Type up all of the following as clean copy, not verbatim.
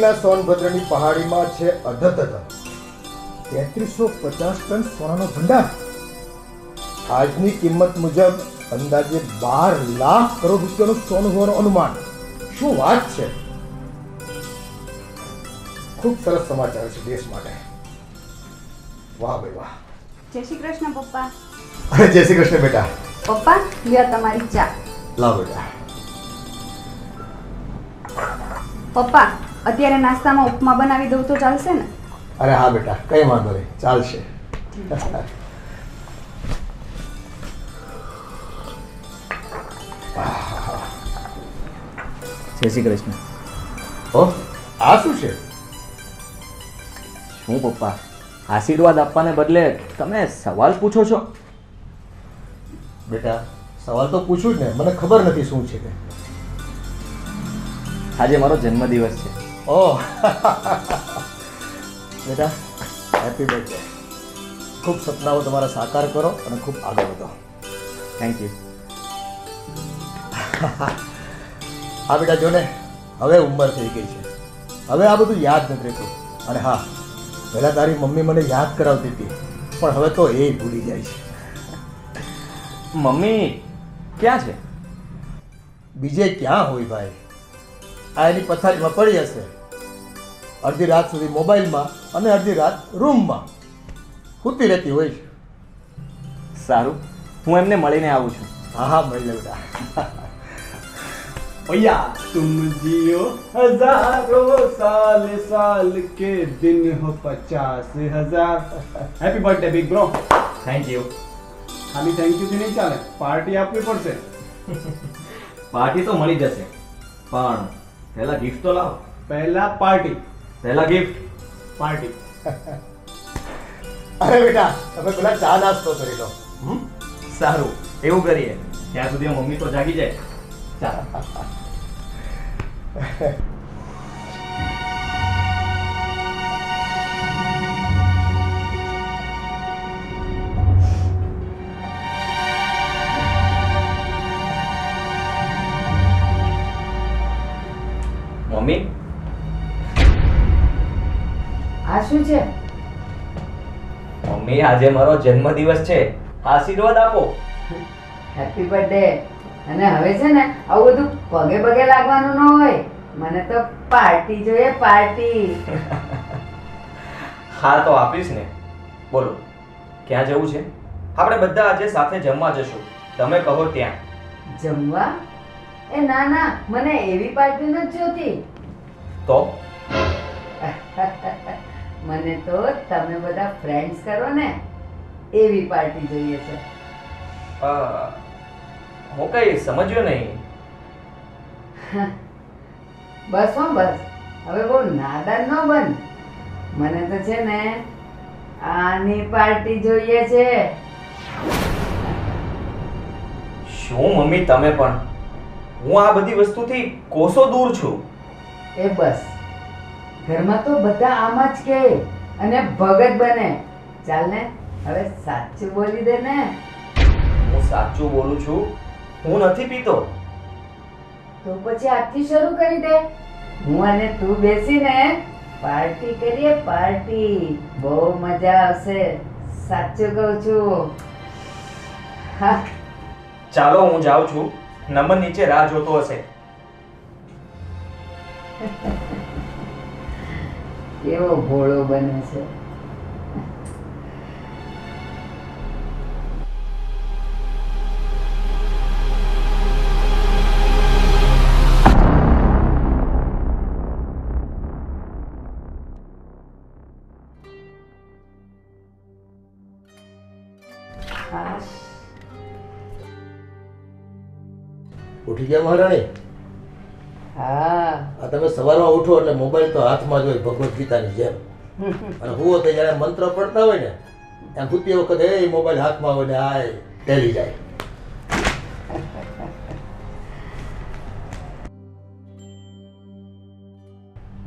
અમરેલીના સોનભદ્રની પહાડીમાં છે અધધધ 3350 ટન સોનાનો ભંડાર. આજની કિંમત મુજબ અંદાજે 12 લાખ કરોડ રૂપિયાનું સોનું હોવાનું અનુમાન. શું વાત છે! ખૂબ સરસ સમાચાર છે દેશ માટે. વાહ ભાઈ વાહ. જય શ્રી કૃષ્ણ પપ્પા. અરે જય શ્રી કૃષ્ણ બેટા. પપ્પા લ્યો તમારી ચા. લાવ બેટા. પપ્પા અત્યારે નાસ્તામાં ઉપમા બનાવી દઉં તો ચાલશે ને? અરે હા બેટા, કઈ વાંધો નહીં, ચાલશે. જય શ્રી કૃષ્ણ. ઓ આ શું છે? શું પપ્પા, આશીર્વાદ આપવાને બદલે તમે સવાલ પૂછો છો? બેટા સવાલ તો પૂછું જ ને, મને ખબર નથી શું છે તે. આજે મારો જન્મદિવસ છે. ઓહ બેટા હેપી બર્થડે. ખૂબ સપનાઓ તમારા સાકાર કરો અને ખૂબ આગળ વધો. Thank you. હા બેટા જો ને, હવે ઉંમર થઈ ગઈ છે, હવે આ બધું યાદ નથી રહેતું. અને હા, પહેલાં તારી મમ્મી મને યાદ કરાવતી હતી, પણ હવે તો એ ભૂલી જાય છે. મમ્મી ક્યાં છે? બીજે ક્યાં હોય ભાઈ, આ એની પથારીમાં પડી હશે. અડધી રાત સુધી મોબાઈલમાં અને અડધી રાત રૂમમાં સૂતી રહેતી હોય છે. સારું, હું એમને મળીને આવું છું. હા હા મળી લે બેટા. भैया तुम जियो हजारों साल साल के दिन हो 50,000. Happy birthday big bro. Thank you. ખાલી થેન્ક યુ થી નહીં ચાલે, પાર્ટી આપવી પડશે. પાર્ટી તો મળી જશે, પણ પહેલા ગિફ્ટ તો લાવો. પહેલા પાર્ટી, પહેલા ગિફ્ટ. પાર્ટી. અરે બેટા તમે પેલા ચા નાસ્તો કરી લો. સારું, એવું કરીએ. ત્યાં સુધી મમ્મી તો જાગી જાય. ચાલો. મમ્મી આ શું છે? મમ્મી આજે મારો જન્મદિવસ છે, આશીર્વાદ આપો. Happy birthday. અને હવે છે ને આવું બધું પગે પગે લાગવાનું ન હોય, મને તો પાર્ટી જોઈએ, પાર્ટી. હા તો આપીશ ને. બોલો ક્યાં જવું છે? આપણે બધા આજે સાથે જમવા જશું, તમે કહો ત્યાં. જમવા? એ ના ના, મને એવી પાર્ટી નથી જોતી. તો મને તો તમે બધા ફ્રેન્ડ્સ કરો ને એવી પાર્ટી જોઈએ છે. હું કઈ સમજ્યો નહીં. બસ હો બસ, હવે બહુ નાદાન ન બન. મને તો છે ને આની પાર્ટી જોઈએ છે. શું મમ્મી તમે પણ, હું આ બધી વસ્તુથી કોસો દૂર છું. એ બસ, ઘરમાં તો બધા આમ જ કહે અને ભગત બને. ચાલ ને હવે સાચું બોલી દે ને. હું સાચું બોલું છું, હું નથી પીતો. તો પછી આજથી શરૂ કરી દે. હું અને તું બેસીને પાર્ટી કરીએ, પાર્ટી. બહુ મજા આવશે, સાચું કહું છું. હા ચાલો હું જાઉં છું, નમન નીચે રાહ જોતો હશે. કેવો ભોળો બને છે. ઉઠી ગયા મહારાણી? હા આ તમે સવારમાં ઉઠો એટલે મોબાઈલ તો હાથમાં જ હોય ભગવદ્ ગીતાની જેમ. અને હું તો જ્યારે મંત્ર પડતા હોય ને એમ સૂતી વખતે એ મોબાઈલ હાથમાં હોય ને આ ટેલી જાય.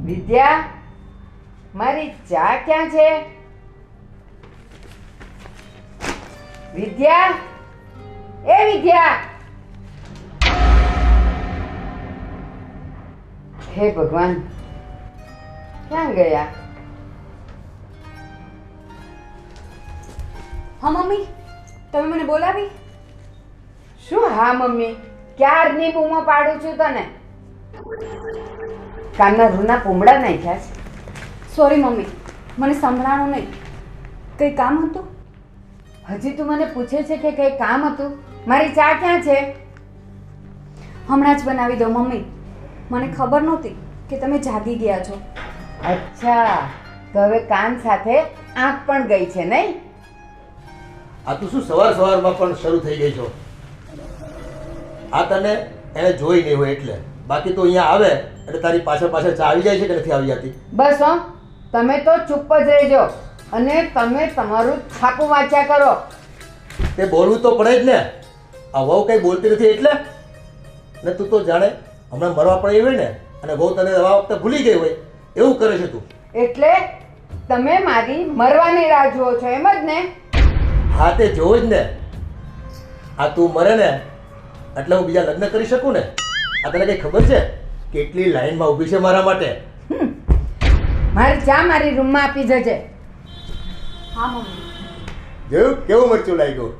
વિદ્યા, મારી ચા ક્યાં છે? વિદ્યા, એ વિદ્યા. હે ભગવાન, ક્યાં ગયા? હા મમ્મી, તમે મને બોલાવી? શું હા મમ્મી? ક્યારની બૂમો પાડું છું તને. કાનના રૂના પૂમડા નાખ્યા છે. સોરી મમ્મી, મને સંભળાણું નહીં. કંઈ કામ હતું? હજી તું મને પૂછે છે કે કઈ કામ હતું? મારી ચા ક્યાં છે? હમણાં જ બનાવી દો મમ્મી. મને ખબર નહોતી કે તમે જાગી ગયા છો. અચ્છા, તો હવે કાન સાથે આંખ પણ ગઈ છે નહીં? આ તું શું સવારમાં પણ શરૂ થઈ ગઈ છો? આ તને એને જોઈ નહીં હોય એટલે, બાકી તો અહીંયા આવે એટલે તારી પાછળ ચા આવી જાય છે કે નથી આવી જતી? બસ હો, તમે તો ચૂપ જ રહેજો અને તમે તમારું છાપું વાંચ્યા કરો. તે બોલવું તો પડે જ ને. આ વહુ કંઈ બોલતી નથી એટલે ને તું તો જાણે હમણાં મરવા પડે હોય ને, અને વહુ તને આ વખતે ભૂલી ગઈ હોય એવું કરે છે તું. એટલે તમે મારી મરવાની રાહ જુઓ છો એમ જ ને? હા તે જોવું જ ને. આ તું મરે ને એટલે હું બીજા લગ્ન કરી શકું ને. આ તને કઈ ખબર છે કેટલી લાઈનમાં ઊભી છે મારા માટે? મારી ચા મારી રૂમમાં આપી જજે. હા મમ્મી. જોયું કેવું મરચું લાગ્યું?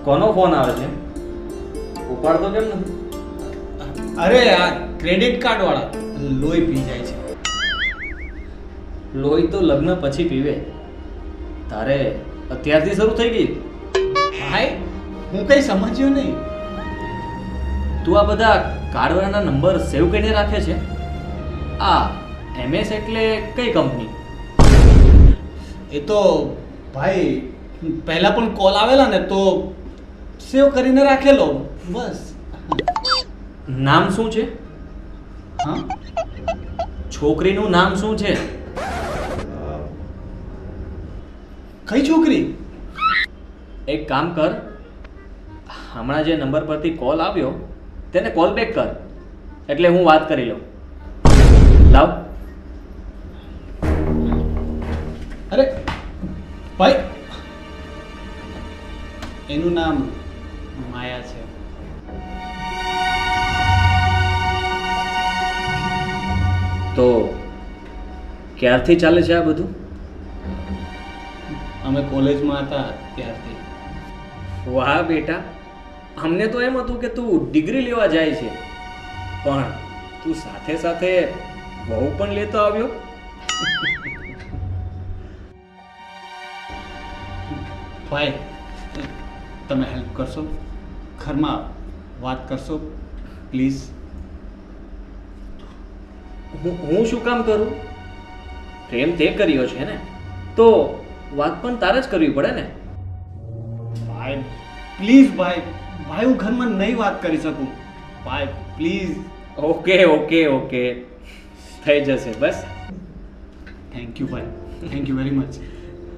કોનો ફોન આવે છે? ઉપાડતો કેમ નથી? અરે આ ક્રેડિટ કાર્ડ વાળા લોહી પી જાય છે. લોહી તો લગ્ન પછી પીવે. તારે અત્યારથી શરૂ થઈ ગઈ? ભાઈ હું કઈ સમજ્યો નહીં. તું આ બધા કાર્ડવાળાના નંબર સેવ કરીને રાખે છે? આ MS એટલે કઈ કંપની? એ તો ભાઈ પહેલા પણ કોલ આવેલા ને તો સેવ કરીને રાખેલો બસ. નામ શું છે? હા, છોકરીનું નામ શું છે? કઈ છોકરી? એક કામ કર, હમણાં જે નંબર પરથી કોલ આવ્યો તેને કોલ બેક કર, એટલે હું વાત કરી લઉં. લાવ. અરે ભાઈ એનું નામ માયા છે. તો ક્યારથી ચાલે છે આ બધું? અમે કોલેજમાં હતા ત્યારથી. વાહ બેટા, અમને તો એમ હતું કે તું ડિગ્રી લેવા જાય છે, પણ તું સાથે સાથે બહુ પણ લેતો આવ્યો. ભાઈ તમે હેલ્પ કરશો? ઘરમાં વાત કરશો પ્લીઝ? હું શું કામ કરું? પ્રેમ તે કર્યો છે ને, તો વાત પણ તારે જ કરવી પડે ને. ભાઈ પ્લીઝ ભાઈ, ભાઈ હું ઘરમાં નહીં વાત કરી શકું. ભાઈ પ્લીઝ. ઓકે ઓકે ઓકે, થઈ જશે બસ. થેન્ક યુ ભાઈ, thank you very much.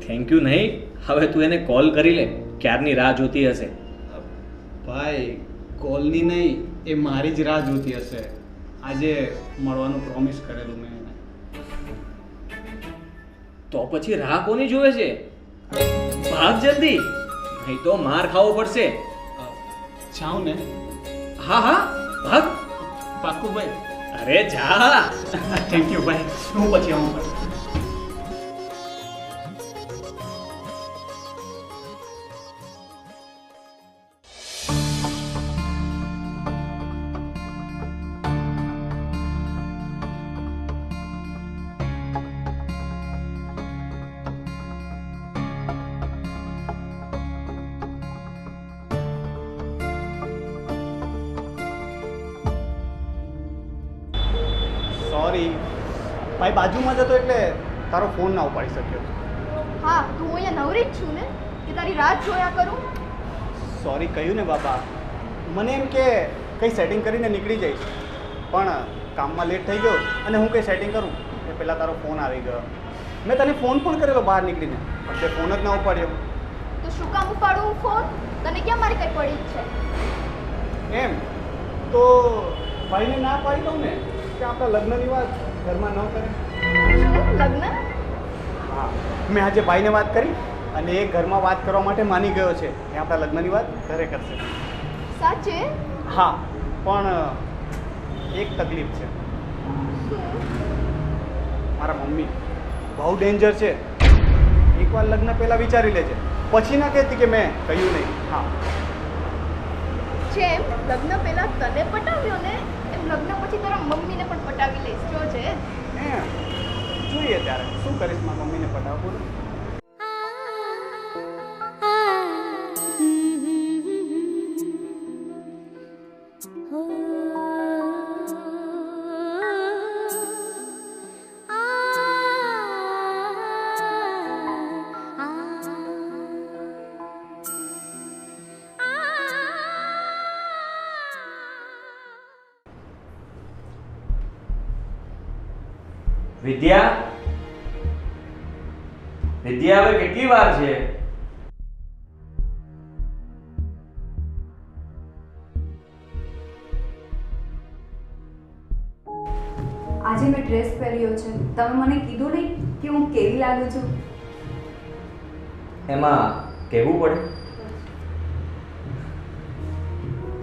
Thank you નહીં, હવે તું એને કોલ કરી લે, ક્યારની રાહ જોતી હશે. ભાઈ કોલની નહીં, એ મારી જ રાહ જોતી હશે. આજે મળવાનું પ્રોમિસ કરેલું મેં એને. તો પછી રાહ કોની જોવે છે? ભાગ જલ્દી, નહીં તો માર ખાવો પડશે. જાઉં ને? હા હા ભાગ. પાક્કું ભાઈ? અરે જા. થેન્ક યુ ભાઈ, હું પછી આવું ભાઈ. સોરી ભાઈ બાજુમાં જતો એટલે તારો ફોન ના ઉપાડી શક્યો. હા તું અહીંયા નવરી જ છું ને કે તારી રાત જોયા કરું. સોરી કહ્યું ને બાપા. મને એમ કે કંઈ સેટિંગ કરીને નીકળી જઈશ, પણ કામમાં લેટ થઈ ગયો અને હું કંઈ સેટિંગ કરું એ પહેલાં તારો ફોન આવી ગયો. મેં તને ફોન પણ કરેલો બહાર નીકળીને, પણ તે ફોન જ ના ઉપાડ્યો. તો શું કામ ઉપાડું હું ફોન? તને ક્યાં મારી કઈ પડી જ છે? એમ તો ભાઈને ના પાડી દઉં ને કે આપણા લગ્નની વાત ઘરમાં ન કરે. શું લગ્ન? હા, મેં આજે ભાઈને વાત કરી અને એ ઘરમાં વાત કરવા માટે માની ગયો છે કે આપણા લગ્નની વાત ઘરે કરશે. સાચે? હા, પણ એક તકલીફ છે. શું? મારા મમ્મી બહુ ડેન્જર છે. એકવાર લગ્ન પહેલાં વિચારી લેજે, પછી ના કહેતી કે મેં કહ્યું નહીં. હા, જેમ લગ્ન પહેલા તને પટાવ્યો ને એમ લગ્ન પછી તારા મમ્મીને પણ પટાવી લઈશ. જો છે એમ જોઈએ ત્યારે શું કરીશ મારા મમ્મીને પટાવવું. વિદ્યા, વિદ્યા, હવે કેટલી વાર છે? આજે મેં ડ્રેસ પહેર્યો છે, તમે મને કીધું નહીં કે હું કેવી લાગુ છું? એમાં કહેવું પડે?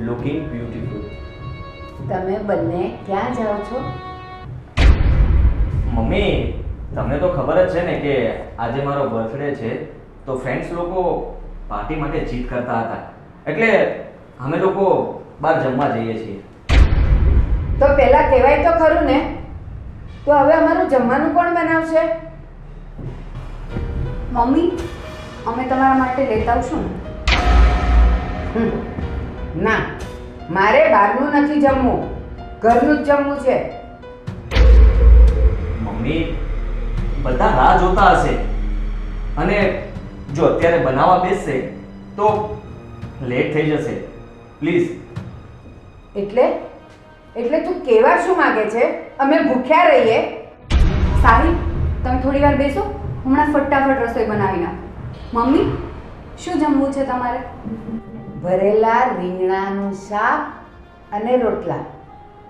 Looking beautiful. તમે બંને ક્યાં જાઓ છો? મમ્મી, તમને તો ખબર જ છે ને કે આજે મારો બર્થડે છે, તો ફ્રેન્ડ્સ લોકો પાર્ટી માટે જીત કરતા હતા, એટલે અમે લોકો બહાર જમવા જઈએ છીએ. તો પહેલા કહેવાય તો ખરું ને. તો હવે અમારું જમવાનું કોણ બનાવશે? મમ્મી, અમે તમારા માટે લેતા આવશું ને? ના, મારે બહારનું નથી જમવું, ઘરનું જ જમવું છે. મમ્મી, બધા રાહ જોતા હશે અને જો અત્યારે બનાવવા બેસશે તો લેટ થઈ જશે. પ્લીઝ. એટલે તું કેવા શું માંગે છે? અમે ભૂખ્યા રહીએ? સાહિલ, તમે થોડી વાર બેસો, હમણાં ફટાફટ રસોઈ બનાવી નાખો. મમ્મી, શું જમવું છે તમારે? ભરેલા રીંગણાનું શાક અને રોટલા,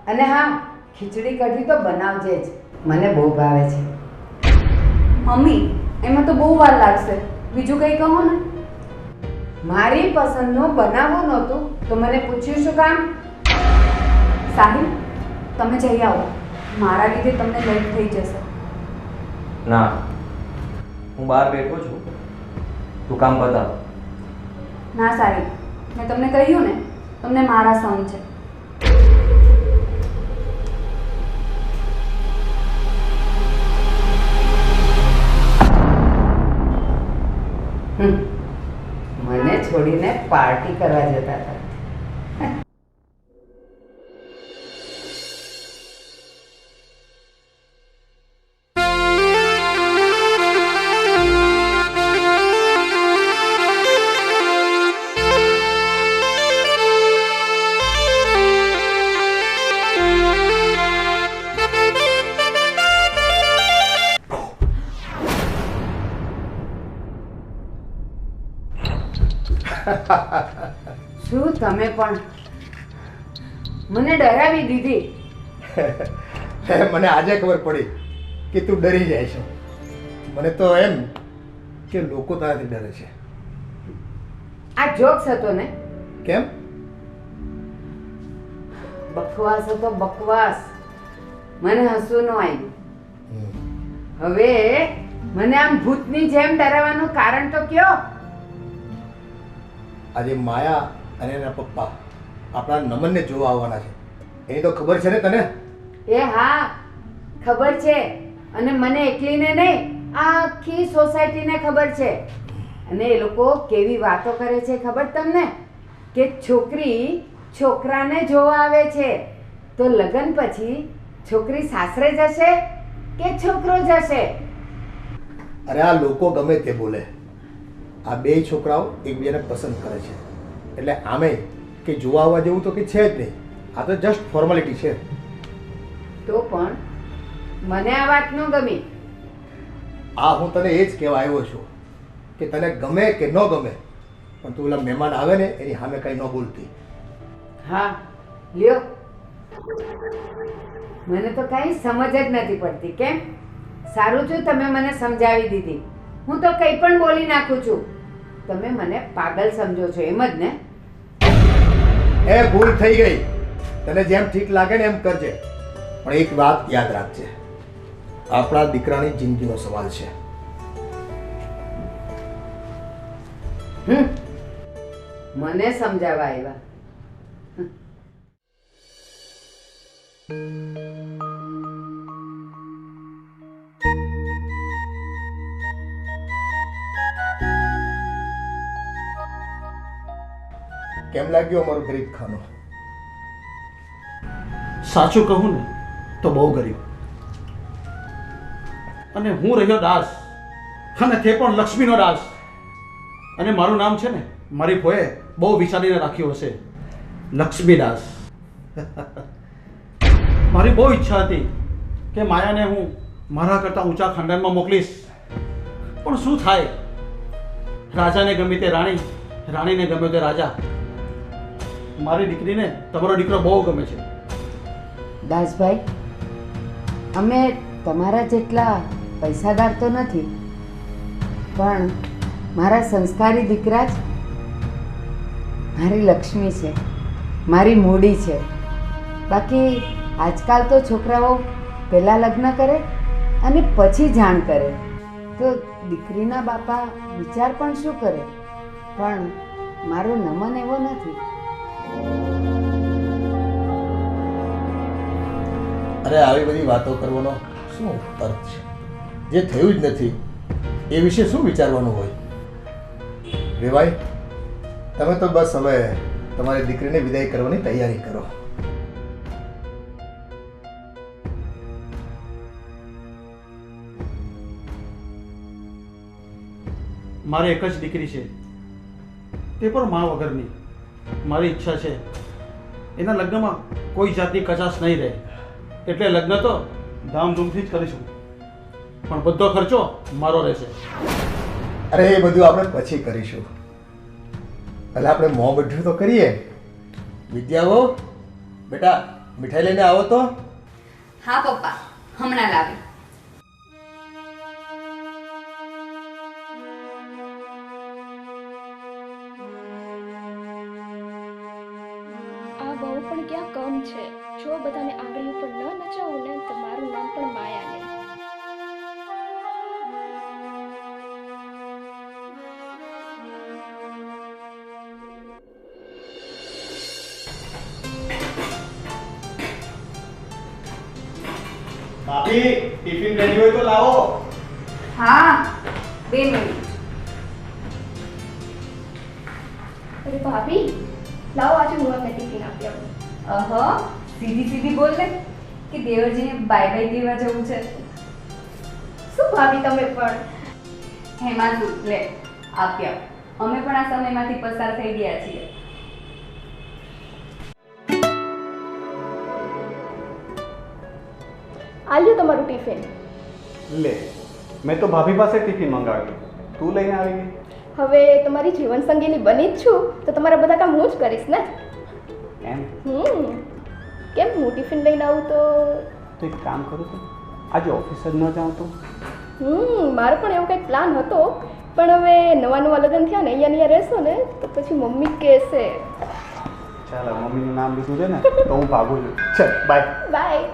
અને હા, ખીચડી કઢી તો બનાવજે જ, મને બહુ ભાવે છે. મમ્મી, એમાં તો બહુ વાર લાગશે, બીજું કંઈ કહો ને. મારી પસંદનું બનાવવું નહોતું તો મને પૂછ્યું શું કામ? સાહિલ, તમે જઈ આવો, મારા લીધે તમને લેટ થઈ જશે. ના, હું બહાર બેઠો છું, તું કામ બતાવ. ના સાહિલ, મેં તમને કહ્યું ને, તમને મારા સન છે. મને છોડીને પાર્ટી કરવા જતા હતા. શું તમે પણ મને ડરાવી દીધી. મને આજે ખબર પડી કે તું ડરી જાય છે. મને તો એમ કે લોકો તારાથી ડરે છે. આ જોક્સ હતો ને? કેમ? બકવાસ હતો, બકવાસ. મને હસવું ન આવ્યું. હવે મને આમ ભૂતની જેમ ડરાવવાનું કારણ તો કયો? આજે માયા અને એના પપ્પા આપણા નમનને જોવા આવવાના છે. એની તો ખબર છે ને તને? એ હા, ખબર છે. અને મને એકલીને નહીં, આખી સોસાયટીને ખબર છે. અને એ લોકો કેવી વાતો કરે છે ખબર તમને? કે છોકરી છોકરાને જોવા આવે છે, તો લગ્ન પછી છોકરી સાસરે જશે કે છોકરો જશે? અરે આ લોકો ગમે તે બોલે, આ બે છોકરાઓ એકબીજાને પસંદ કરે છે, એટલે આમે કે જોવા આવવા જેવું તો કે છે જ નહીં. આ તો જસ્ટ ફોર્માલિટી છે. તો પણ મને આ વાત ન ગમી. આ હું તને એ જ કહેવા આવ્યો છું કે તને ગમે કે ન ગમે, પણ તું ઓલા મહેમાન આવે ને એની સામે કંઈ ન બોલતી. હા લ્યો, મને તો કાંઈ સમજ જ નથી પડતી. કેમ? સારું છું તમે મને સમજાવી દીધી. હું તો કંઈ પણ બોલી નાખું છું. તમે મને પાગલ સમજો છો એમ જ ને? એ ભૂલ થઈ ગઈ. તને જેમ ઠીક લાગે ને એમ કરજે, પણ એક વાત યાદ રાખજે, આપણા દીકરાની જિંદગીનો સવાલ છે. મને સમજાવવા આવ્યા. કેમ લાગ્યું અમારું ગરીબ ખાનું? સાચું કહું ને તો બહુ ગરીબ. અને હું રહ્યો દાસ, અને તે પણ લક્ષ્મીનો દાસ. અને મારું નામ છે ને મારી ફોએ બહુ વિચારીને રાખ્યું હશે, લક્ષ્મીદાસ. મારી બહુ ઈચ્છા હતી કે માયાને હું મારા કરતાં ઊંચા ખાનદાનમાં મોકલીશ, પણ શું થાય, રાજાને ગમે તે રાણી, રાણીને ગમે તે રાજા. મારી દીકરીને તમારો દીકરો બહુ ગમે છે. દાસભાઈ, અમે તમારા જેટલા પૈસાદાર તો નથી, પણ મારા સંસ્કારી દીકરા જ મારી લક્ષ્મી છે, મારી મૂડી છે. બાકી આજકાલ તો છોકરાઓ પહેલાં લગ્ન કરે અને પછી જાણ કરે, તો દીકરીના બાપા વિચાર પણ શું કરે. પણ મારો નમન એવો નથી. અરે આવી બધી વાતો કરવાનો શું અર્થ છે? જે થયું જ નથી એ વિશે શું વિચારવાનું હોય? રેવાય, તમે તો બસ હવે તમારી દીકરીને વિદાય કરવાની તૈયારી કરો. મારી એક જ દીકરી છે, તે પણ મા વગરની. મારી ઈચ્છા છે એના લગ્નમાં કોઈ જાતની કચાશ નહીં રહે, એટલે લગ્ન તો ધામધૂમથી જ કરીશું, પણ બધો ખર્ચો મારો રહેશે. અરે એ બધું આપણે પછી કરીશું, પહેલાં આપણે મોં બધું તો કરીએ. વિદ્યાવો, બેટા મીઠાઈ લઈને આવો તો. હા પપ્પા, હમણાં લાવી. આ બહુ પણ ક્યાં કમ છે. જો બધાને આંગળી ઉપર ન નચાવું ને તો મારું નામ પણ માયા નહીં. ભાભી, ટિફિન રેડી હોય તો લાવો. હા, 2 મિનિટ. અરે ભાભી, લાવો આજે હું તમને ટિફિન આપી આવું. સીધી સીધી બોલ ને કે દેવરજીને બાય બાય કહેવા જવું છે. શું ભાભી તમે પણ? હેમાંશુ, લે આપી આવ. અમે પણ આ સમયમાંથી પસાર થઈ ગયા છીએ. આલ્યું તમારું ટિફિન. લે, મેં તો ભાભી પાસે ટિફિન મંગાવ્યું, તું લઈને આવી ગઈ. હવે તમારી જીવન સંગીની બની જ છું તો તમારા બધા કામ હું જ કરીશ ને. એમ? કેમ હું ટિફિન લઈને આવું તો? તો એક કામ કરું તો આજે ઓફિસ જ ન જાઉં તો? મારો પણ એવો કંઈક પ્લાન હતો, પણ હવે નવા નવા લગ્ન થયા ને અહીંયા રહેશો ને તો પછી મમ્મી કહેશે. ચાલો, મમ્મીનું નામ લીધું છે ને તો હું ભાગું છું. ચાલ, બાય. બાય.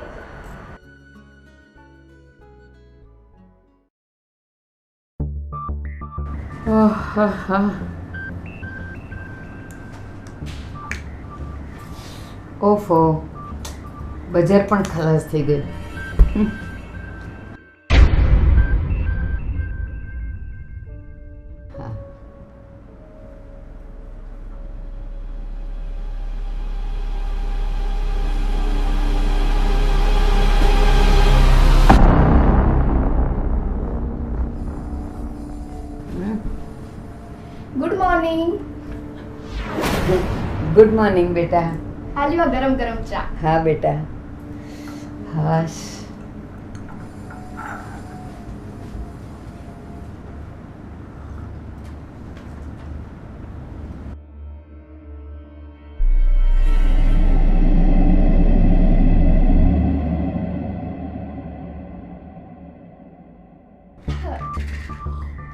ઓફો, બજાર પણ ખલાસ થઈ ગઈ. હા, મોર્નિંગ. ગુડ મોર્નિંગ બેટા. હાલીમાં ગરમ ગરમ ચા. હા બેટા. હાશ.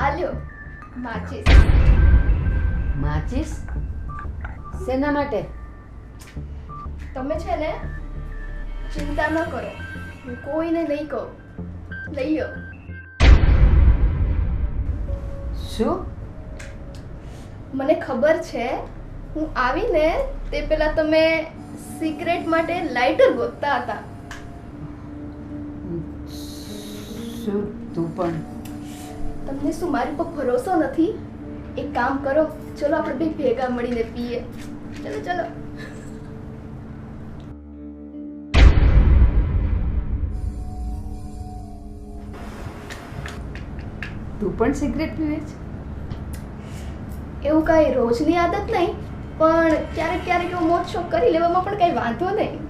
આલ્યો માચીસ. માચીસ શેના માટે? તમે છે ને ચિંતા ન કરો, હું કોઈને નહીં કહું. લઈ લો. શું? મને ખબર છે હું આવીને તે પહેલા તમે સિગરેટ માટે લાઇટર ગોતતા હતા. શું તું પણ? તમને શું મારી પર ભરોસો નથી? એક કામ કરો, ચલો આપણે બે ભેગા મળીને પીએ. ચલો ચલો. તું પણ સિગરેટ પીવે છે? એવું કાંઈ રોજની આદત નહીં, પણ ક્યારેક ક્યારેક એવો મોજ શોખ કરી લેવામાં પણ કાંઈ વાંધો નહીં.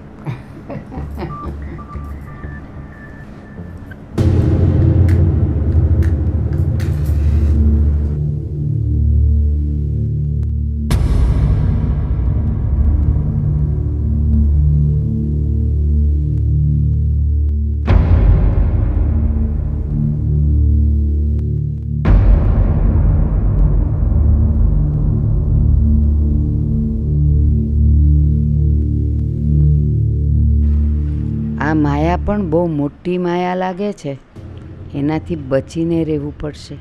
આ માયા પણ બહુ મોટી માયા લાગે છે. એનાથી બચીને રહેવું પડશે.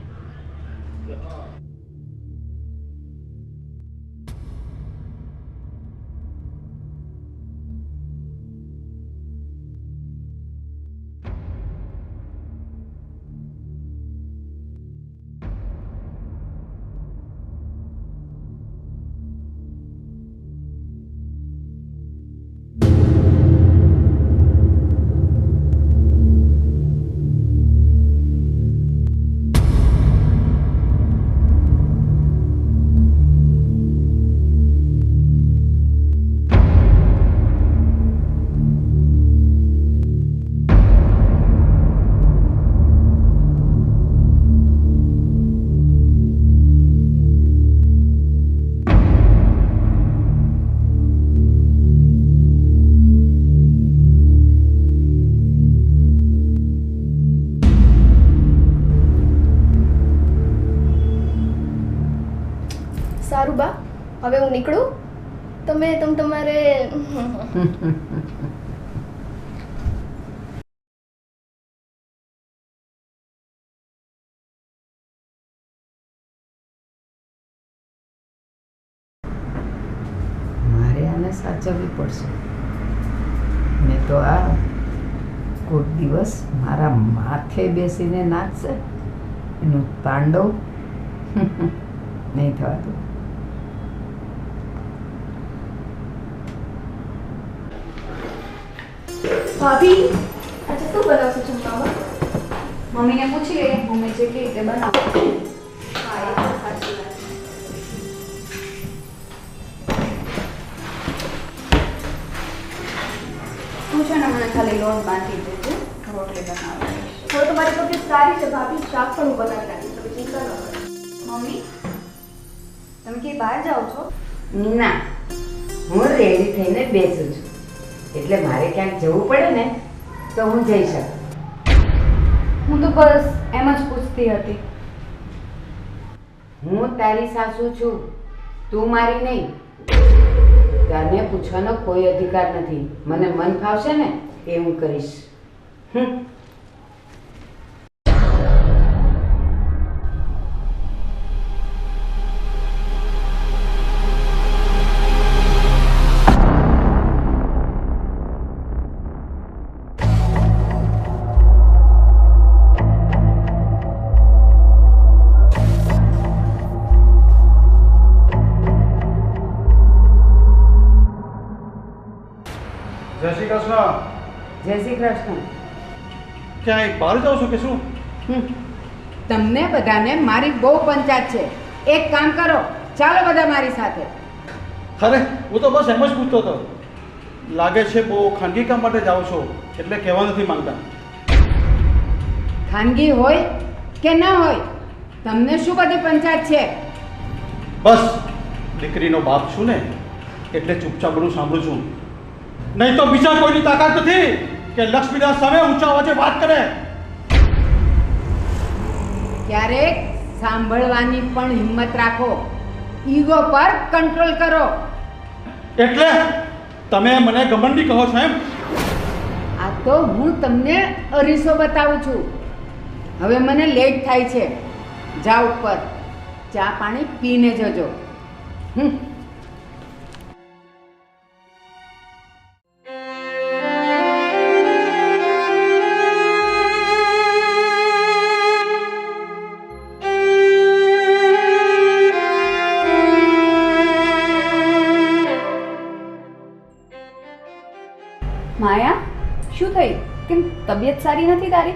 સારું બા, હવે હું નીકળું. તમારે મારે આને સાચવવી પડશે. મેં તો આ કોઈક દિવસ મારા માથે બેસીને નાચશે. એનું તાંડવ નહીં થવાતું. ભાભી આજે શું બનાવશો જમવામાં? મમ્મીને પૂછી લઈએ, મમ્મી જેટલી રીતે બનાવો. હા, એ તો સાચી વાત છે. તું છે ને મને ખાલી લોટ બાંધી દેજો, રોટલી બનાવવાની છે. હવે તમારી તબિયત સારી છે ભાભી, શાક પણ હું બનાવી નાખીશ, તમે ચિંતા ન કરો. મમ્મી, તમે ક્યાંય બહાર જાઓ છો? ના, હું રેડી થઈને બેસું છું. એટલે મારે ક્યાંક જવું પડે ને તો હું જઈ શકું. હું તો બસ એમ જ પૂછતી હતી. હું તારી સાસુ છું, તું મારી નહીં. તને પૂછવાનો કોઈ અધિકાર નથી. મને મન ફાવશે ને એ હું કરીશ. જય શ્રી કૃષ્ણ. જય શ્રી કૃષ્ણ. ક્યાંય બહાર જાઓ છો કે શું? તમને બધાને મારી બહુ પંચાયત છે. એક કામ કરો, ચાલો બધા મારી સાથે. અરે હું તો બસ એમ જ પૂછતો હતો. લાગે છે બહુ ખાનગી કામ માટે જાઓ છો એટલે કહેવા નથી માંગતા. ખાનગી હોય કે ના હોય, તમને શું બધી પંચાયત છે? બસ દીકરીનો બાપ છું ને એટલે ચૂપચાપ બધું સાંભળું છું. નહીં તો બીજા કોઈની તાકાત નથી કે લક્ષ્મીદાસ સામે ઊંચા અવાજે વાત કરે. ક્યારેક સાંભળવાની પણ હિંમત રાખો. ઈગો પર કંટ્રોલ કરો. એટલે તમે મને ગમંડી કહો છો એમ? આ તો હું તમને અરીસો બતાવું છું. હવે મને લેટ થાય છે. જાઓ ઉપર, ચા પાણી પીને જજો. માયા, શું થયું? કેમ તબિયત સારી નથી તારી?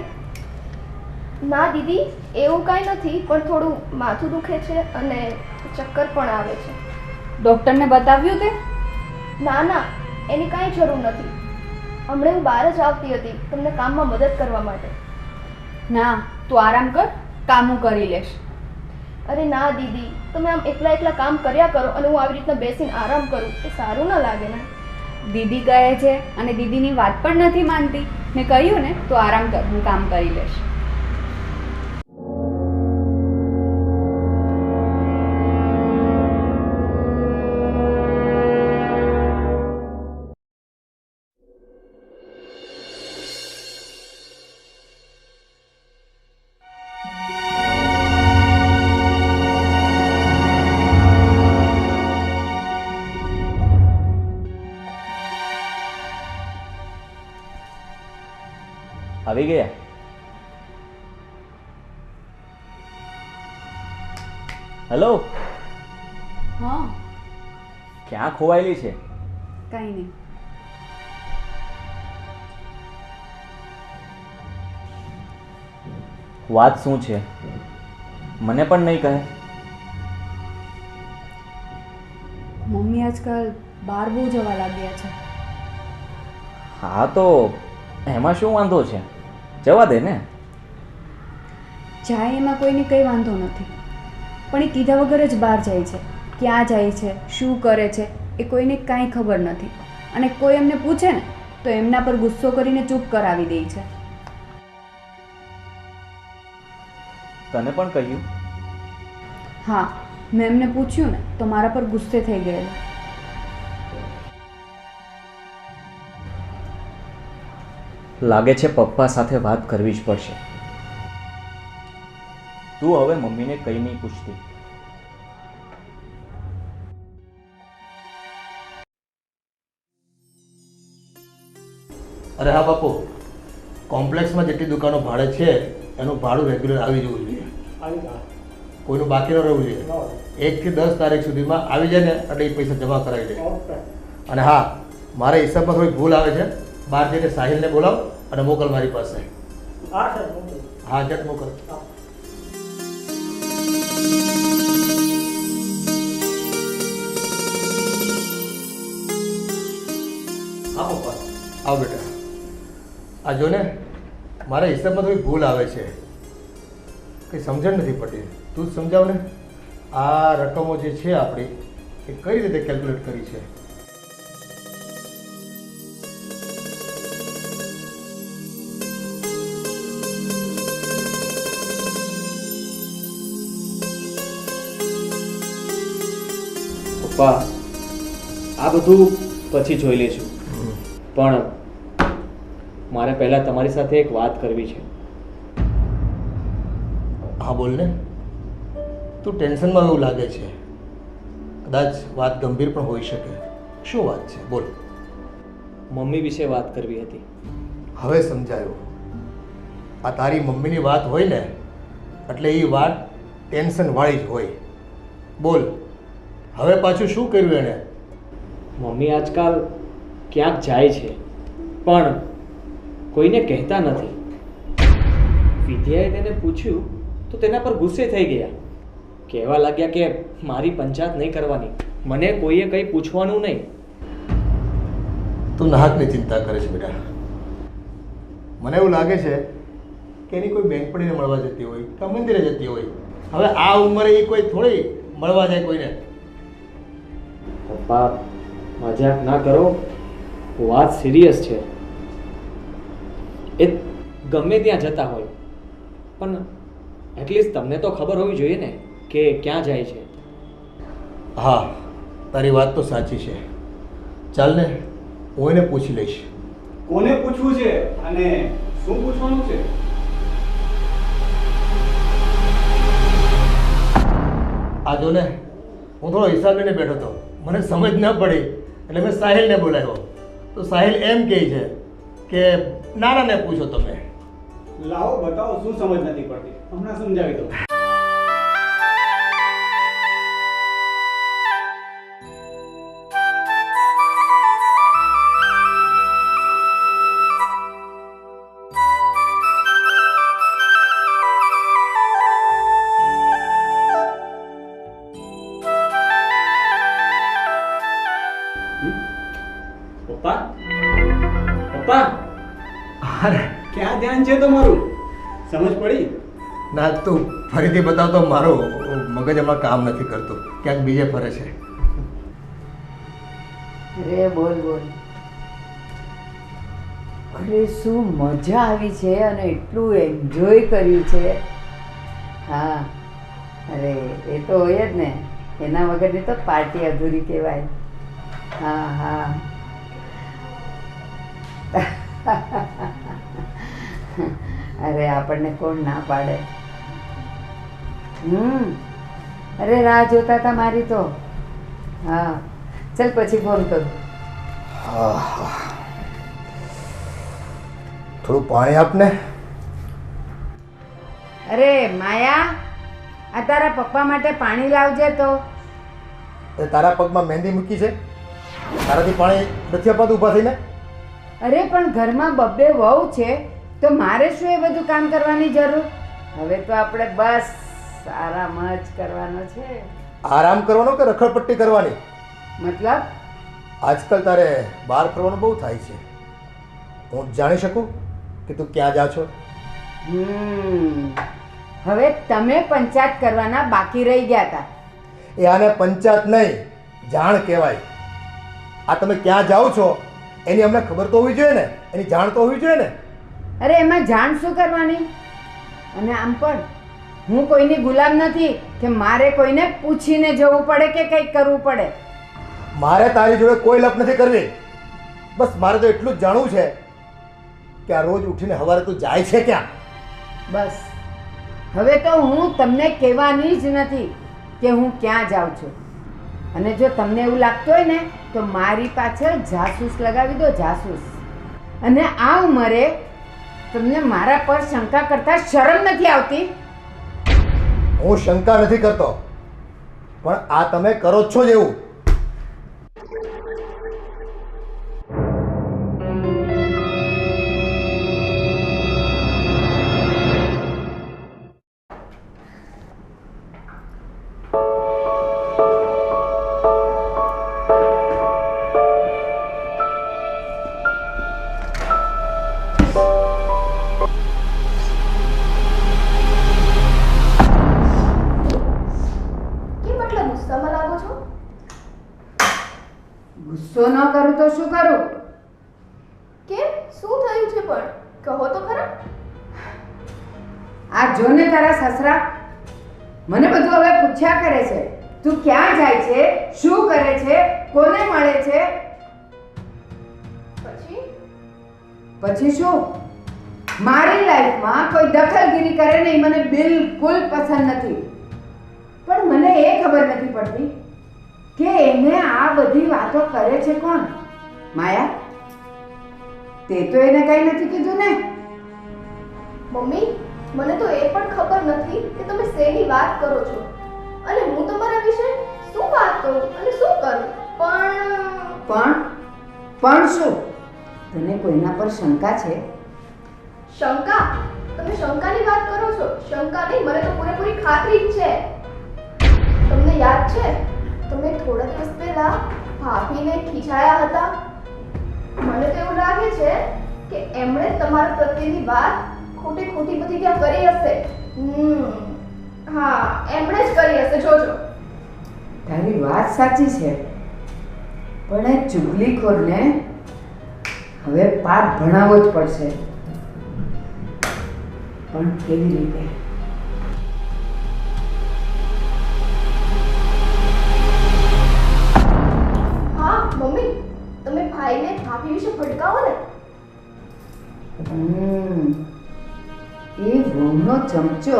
ના દીદી, એવું કાંઈ નથી, પણ થોડું માથું દુખે છે અને ચક્કર પણ આવે છે. ડૉક્ટરને બતાવ્યું તે? ના ના, એની કાંઈ જરૂર નથી. હમણાં હું બહાર જ આવતી હતી તમને કામમાં મદદ કરવા માટે. ના, તું આરામ કર, કામ હું કરી લઈશ. અરે ના દીદી, તમે આમ એકલા એકલા કામ કર્યા કરો અને હું આવી રીતના બેસીને આરામ કરું એ સારું ના લાગે ને. દીદી કહે છે અને દીદીની વાત પણ નથી માનતી. મેં કહ્યું ને, તું આરામ કર, હું કામ કરી લઈશ. આવી ગયા? હેલો, હા, ક્યાં ખોવાયેલી છે? કાંઈ નહીં. વાત શું છે? મને પણ નહીં કહે. મમ્મી આજકાલ બહાર બહુ જવા લાગ્યા છે. હા તો એમાં શું વાંધો છે? જવા દે ને. જાય એમાં કોઈને કંઈ વાંધો નથી, પણ એ કીધા વગર જ બહાર જાય છે. ક્યાં જાય છે, શું કરે છે, એ કોઈને કાંઈ ખબર નથી. અને કોઈ એમને પૂછે ને તો એમના પર ગુસ્સો કરીને ચૂપ કરાવી દે છે. તને પણ કહ્યું? હા, મેં એમને પૂછ્યું ને તો મારા પર ગુસ્સે થઈ ગયેલા. લાગે છે પપ્પા સાથે વાત કરવી જ પડશે. તું હવે મમ્મીને કંઈ નહીં પૂછતી. અરે હા બાપુ, કોમ્પ્લેક્સમાં જેટલી દુકાનો ભાડે છે એનું ભાડું રેગ્યુલર આવી જવું જોઈએ. કોઈનું બાકી ન રહેવું જોઈએ. 1 થી 10 તારીખ સુધીમાં આવી જાય ને એટલે એ પૈસા જમા કરાવી દે. અને હા, મારા હિસાબમાં થોડી ભૂલ આવે છે. બહાર જઈને સાહિલને બોલાવ અને મોકલ મારી પાસે. હા જટ મોકલ. હા પપ્પા, આવ બેટા. આ જો ને, મારા હિસાબમાં થોડી ભૂલ આવે છે. કંઈ સમજણ નથી પડતી. તું જ સમજાવ ને. આ રકમો જે છે આપણી એ કઈ રીતે કેલ્ક્યુલેટ કરી છે? પપ્પા, આ બધું પછી જોઈ લઈશું, પણ મારે પહેલાં તમારી સાથે એક વાત કરવી છે. હા બોલ ને. તું ટેન્શનમાં એવું લાગે છે. કદાચ વાત ગંભીર પણ હોઈ શકે. શું વાત છે? બોલ. મમ્મી વિશે વાત કરવી હતી. હવે સમજાયું. આ તારી મમ્મીની વાત હોય ને એટલે એ વાત ટેન્શનવાળી જ હોય. બોલ, હવે પાછું શું કર્યું એણે? મમ્મી આજકાલ ક્યાંક જાય છે પણ કોઈને કહેતા નથી. વિદ્યાએ તેને પૂછ્યું તો તેના પર ગુસ્સે થઈ ગયા. કહેવા લાગ્યા કે મારી પંચાયત નહીં કરવાની, મને કોઈએ કંઈ પૂછવાનું નહીં. તું નાહકની ચિંતા કરે છે બેટા. મને એવું લાગે છે કે એની કોઈ બેનપણીને મળવા જતી હોય કે મંદિરે જતી હોય. હવે આ ઉંમરે એ કોઈ થોડી મળવા જાય કોઈને. પપ્પા મજાક ના કરો, વાત સિરિયસ છે. એ ગમે ત્યાં જતા હોય પણ એટલીસ્ટ તમને તો ખબર હોવી જોઈએ ને કે ક્યાં જાય છે. હા, તારી વાત તો સાચી છે. ચાલ ને, હું એને પૂછી લઈશ. કોને પૂછવું છે અને શું પૂછવાનું છે? આ જો ને, હું થોડો હિસાબ લઈને બેઠો હતો, મને સમજ ન પડી એટલે મેં સાહિલને બોલાવ્યો. તો સાહિલ એમ કહે છે કે નાનાને પૂછો તમે. લાવો બતાવો, શું સમજ નથી પડતી, હમણાં સમજાવી દો. પપ્પા પપ્પા અરે ક્યાં ધ્યાન છે તમારું? સમજ પડી? ના, તું ફરીથી બતાવ તો મારું મગજ હમણાં કામ નથી કરતું, ક્યાંક બીજે ફરે છે. અરે બોલ બોલ. અરે શું મજા આવી છે અને એટલું એન્જોય કર્યું છે. હા, અરે એ તો હોય જ ને, એના વગરની તો પાર્ટી અધૂરી કહેવાય. હા હા. અરે આપણને કોણ ના પાડે. અરે રાહ જોતા હતા મારી તો. હા ચલ પછી ફોન કરું. થોડું પાણી આપને. અરે માયા, આ તારા પપ્પા માટે પાણી લાવજે તો. એ તારા પગમાં મહેંદી મૂકી છે, તારાથી પાણી નથી અપાતું ઊભા થઈને? અરે પણ ઘરમાં બબ્બે વહુ છે તો મારે શું એ બધું કામ કરવાની જરૂર? હવે તો આપણે બસ આરામ જ કરવાનો છે. આરામ કરવાનો કે રખડપટ્ટી કરવાની? મતલબ? આજકાલ તારે બહાર ફરવાનું બહુ થાય છે. હું જાણી શકું કે તું ક્યાં જા છો? હવે તમે પંચાયત કરવાના બાકી રહી ગયા હતા. એ આને પંચાયત નહીં, જાણ કહેવાય. આ તમે ક્યાં જાઓ છો એની અમને ખબર તો હોવી જોઈએ ને, એની જાણ તો હોવી જોઈએ ને. અરે એમાં જાણ શું કરવાની? અને આમ પણ હું કોઈની ગુલામ નથી કે મારે કોઈને પૂછીને જવું પડે કે કંઈક કરવું પડે. મારે તારી જોડે કોઈ લપ નથી કરવી. બસ મારે તો એટલું જ જાણવું છે કે આ રોજ ઉઠીને સવારે તું જાય છે ક્યાં? બસ હવે તો હું તમને કહેવાની જ નથી કે હું ક્યાં જાઉં છું. અને જો તમને એવું લાગતું હોય ને તો મારી પાછળ જાસૂસ લગાવી દો, જાસૂસ. અને આ ઉંમરે તમને મારા પર શંકા કરતા શરમ નથી આવતી? હું શંકા નથી કરતો, પણ આ તમે કરો જ છો જ એવું. ગુસ્સો ન કરું તો શું કરું? કેમ? શું થયું છે પણ કહો તો ખરા. આ જો ને તારા સસરા મને બધું હવે પૂછ્યા કરે છે. તું ક્યાં જાય છે, શું કરે છે, કોને મળે છે? પછી શું? મારી લાઈફમાં કોઈ દખલગીરી કરે નહીં, મને બિલકુલ પસંદ નથી. પણ મને એ ખબર નથી પડતી કે એને આ બધી વાતો કરે છે કોણ? માયા, તે તો એને કઈ નથી કીધું ને? મમ્મી, મને તો એ પણ ખબર નથી કે તમે શેની વાત કરો છો અને હું તમારા વિશે શું વાત કરું અને શું કરું. પણ શું? તને કોઈના પર શંકા છે? શંકા? તમે શંકાની વાત કરો છો? શંકા નહીં, મને તો પૂરેપૂરી ખાતરી જ છે. યાદ છે તમે થોડા દિવસ પહેલા ભાભીને ખીજાયા હતા? મને તો એવું લાગે છે કે એમણે તમારા પ્રત્યેની વાત ખોટી ખોટી બધી ત્યાં કરી હશે. હા, એમણે જ કરી હશે, જોજો. તારી વાત સાચી છે, પણ એ ચુગલીખોરને હવે પાઠ ભણાવવો જ પડશે. પણ કેવી રીતે? હા મમ્મી, તમે ભાઈને ભાભી વિશે ભડકાવો ને. એ વહુનો ચમચો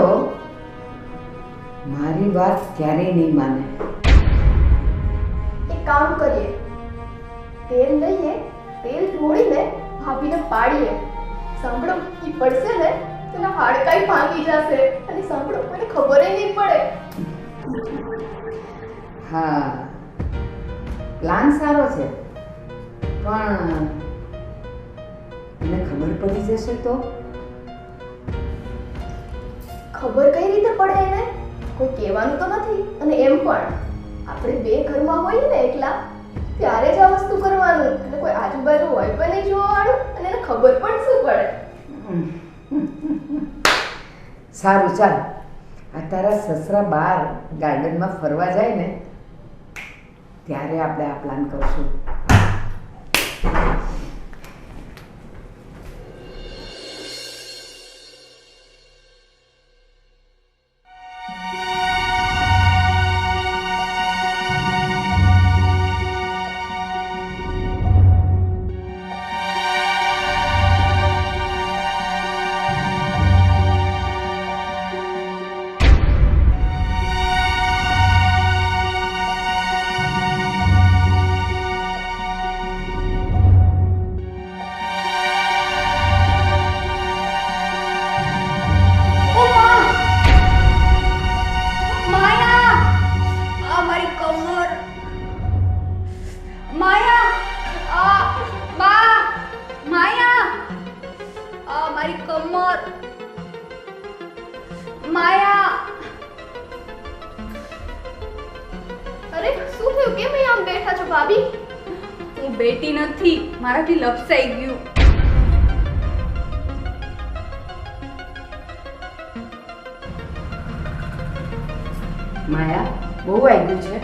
મારી વાત ક્યારેય નહીં માને. એક કામ કરીએ, તેલ લઈએ, તેલ ઢોળીને ભાભીને પાડીએ. સાંભળો, ઈ પડશે ને તેના હાડકાઈ ભાંગી જશે અને સાંભળો મને ખબર નહીં પડે. હા, પ્લાન સારો છે, પણ એને ખબર પડી જશે તો? ખબર કઈ રીતે પડે એને? કોઈ કહેવાનું તો નથી. અને એમ પણ આપણે બે ઘરમાં હોઈએ ને એકલા, ત્યારે જ આ વસ્તુ કરવાનું, અને કોઈ આજુબાજુ હોય પણ નહીં જોવાવાળું, અને એને ખબર પણ શું પડે. સારું, ચાલ, આ તારા સસરા બહાર ગાર્ડનમાં ફરવા જાય ને ત્યારે આપણે આ પ્લાન કરશું. અરે શું થયું? કેમ અહીં આમ બેઠા છો ભાભી? હું બેટી નથી, મારાથી લપસાઈ ગયું. માયા, બહુ વાગ્યું છે?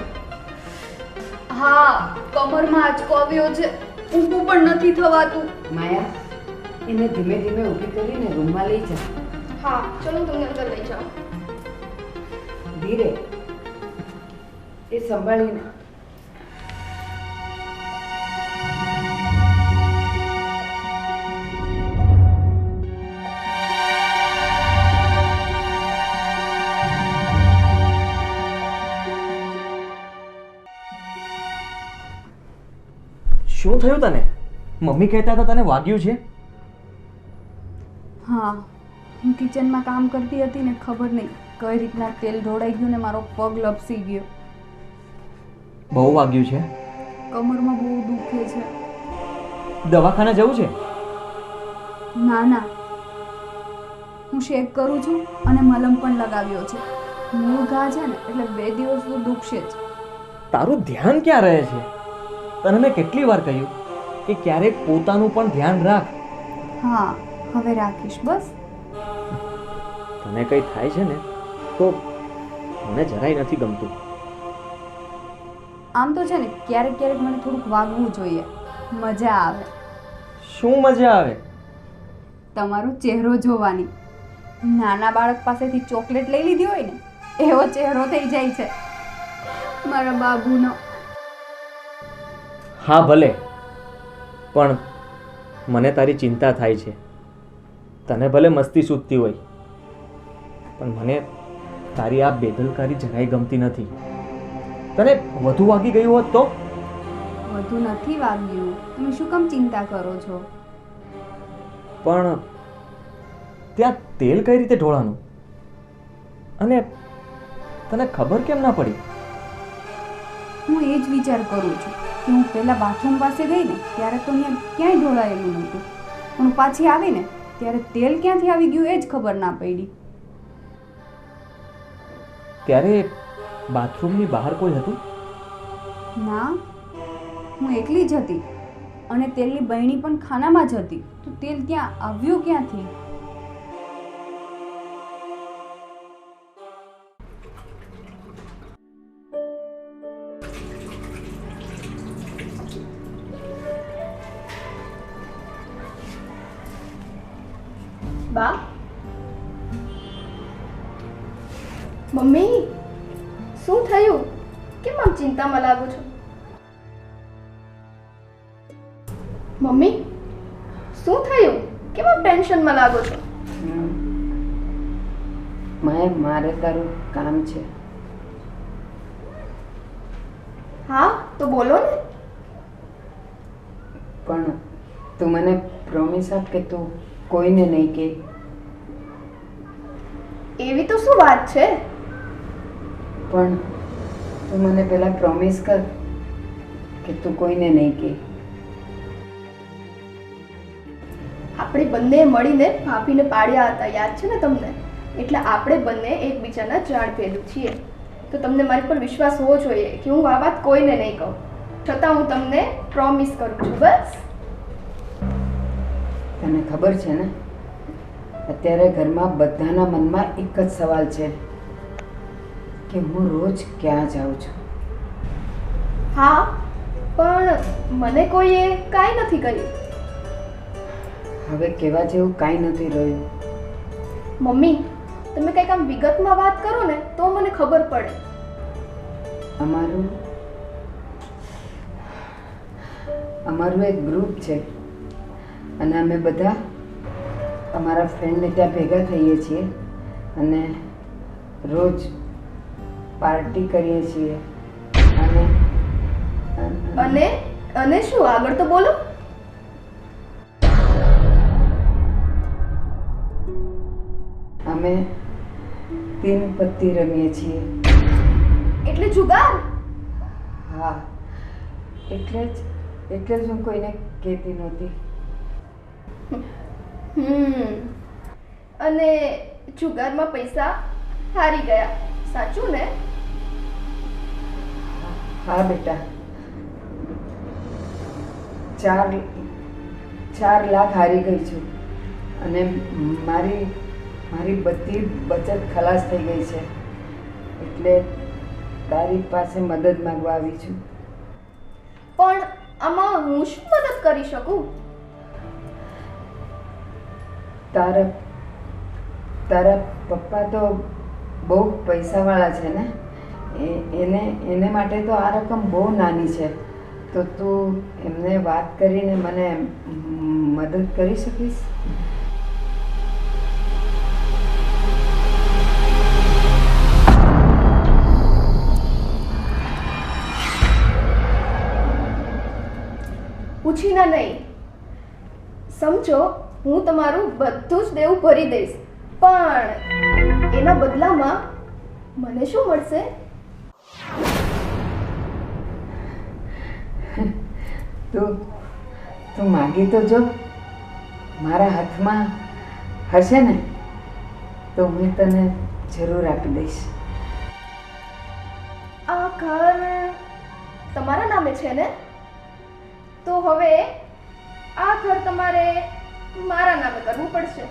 હા, કમરમાં આંચકો આવ્યો છે, ઊભું પણ નથી થવાતું. માયા, એને ધીમે ધીમે ઊભી કરીને રૂમમાં લઈ જા. હા ચલો, હું તમને અંદર લઈ જાઉં. ધીરે, એ સંભાળીને. શું થયું તને? મમ્મી કહેતા હતા તને વાગ્યું છે? હા, હું કિચનમાં કામ કરતી હતી ને, ખબર નહીં કઈ રીતના તેલ ઢોળાઈ ગયું ને મારો પગ લપસી ગયો. બહુ વાગ્યું છે? કમરમાં બહુ દુખે છે. દવાખાને જવું છે? ના ના, હું શેક કરું છું અને મલમ પણ લગાવ્યો છે. મૂળ ઘા છે ને, એટલે 2 દિવસ તો દુખશે જ. તારું ધ્યાન ક્યાં રહે છે? તને મેં કેટલી વાર કહ્યું કે ક્યારેક પોતાનું પણ ધ્યાન રાખ. હા, હવે રાખીશ બસ. તને કંઈ થાય છે ને તો મને જરાય નથી ગમતું. આમ તો છે ને, ક્યારેક ક્યારેક મને થોડુંક વાગવું જોઈએ, મજા આવે. શું મજા આવે? તમારો ચહેરો જોવાની. નાના બાળક પાસેથી ચોકલેટ લઈ લીધી હોય ને, એવો ચહેરો થઈ જાય છે મારા બાબુનો. હા ભલે, પણ મને તારી ચિંતા થાય છે. તને ભલે મસ્તી સૂઝતી હોય, પણ મને તારી આ બેદલકારી જરાય ગમતી નથી. તને વધુ વાગી ગયું હોત તો? વધુ નથી વાગ્યું, તમે શું કામ ચિંતા કરો છો? પણ ત્યાં તેલ કઈ રીતે ઢોળાનું? અને તને ખબર કેમ ના પડી? હું એ જ વિચાર કરું છું કે હું પહેલાં બાથરૂમ પાસે ગઈ ને ત્યારે તો અહીંયા ક્યાંય ઢોળાયેલું નહોતું, પણ પાછી આવીને ત્યારે તેલ ક્યાંથી આવી ગયું એ જ ખબર ના પડી. ત્યારે બાથરૂમની બહાર કોઈ હતું? ના, હું એકલી જ હતી અને તેલની બહેણી પણ ખાનામાં જ હતી. તો તેલ ત્યાં આવ્યું ક્યાંથી? બા, મમ્મી, શું થયું? કેમ આમ ચિંતામાં લાગો છો? મમ્મી, શું થયું? કેમ આમ ટેન્શનમાં લાગો છો? મારે તારું કામ છે. હા, તો બોલો ને. પણ તું મને પ્રોમિસ આપ કે તું કોઈને નહીં કહે. એવી તો શું વાત છે? પણ તું મને પહેલાં પ્રોમિસ કર કે તું કોઈને નહીં કહે. આપણે બંને મળીને ભાભીને પાડ્યા હતા, યાદ છે ને તમને? એટલે આપણે બંને એકબીજાના જાળ ભેદું છીએ. તો તમને મારી પર વિશ્વાસ હોવો જોઈએ કે હું આ વાત કોઈને નહીં કહું. છતાં હું તમને પ્રોમિસ કરું છું. બસ. તને ખબર છે ને, અત્યારે ઘરમાં બધાના મનમાં એક જ સવાલ છે કે હું રોજ ક્યાં જાઉં છું. હા, પણ મને કોઈએ કાંઈ નથી કહ્યું. હવે કહેવા જેવું કાંઈ નથી રહ્યું. મમ્મી, તમે કંઈક આમ વિગતમાં વાત કરો ને તો મને ખબર પડે. અમારું એક ગ્રુપ છે અને અમે બધા અમારા ફ્રેન્ડને ત્યાં ભેગા થઈએ છીએ અને રોજ પાર્ટી કરીએ છીએ. અને શું આગળ તો બોલો. અમે 3 પત્તી રમીએ છીએ. એટલે જુગાર? હા, એટલે જ હું કોઈને કહેતી નહોતી. અને જુગારમાં પૈસા હારી ગયા, સાચું ને? હા બેટા, 4 લાખ હારી ગઈ છું અને મારી બધી બચત ખલાસ થઈ ગઈ છે. એટલે તારી પાસે મદદ માંગવા આવી છું. પણ આમાં હું શું મદદ કરી શકું? તારા પપ્પા તો બહુ પૈસાવાળા છે ને, એને માટે તો આ રકમ બહુ નાની છે. તો તું એમને વાત કરીને મને મદદ કરી શકીશ? પૂછીના નહીં. સમજો, હું તમારું બધું જ દેવું ભરી દઈશ, પણ એના બદલામાં મને શું મળશે? તું માગી તો જો. મારા હાથમાં હશે ને તો હું તને જરૂર આપી દઈશ. આ ઘર તમારા નામે છે ને? તો હવે આ ઘર તમારે મારા નામે કરવું પડશે.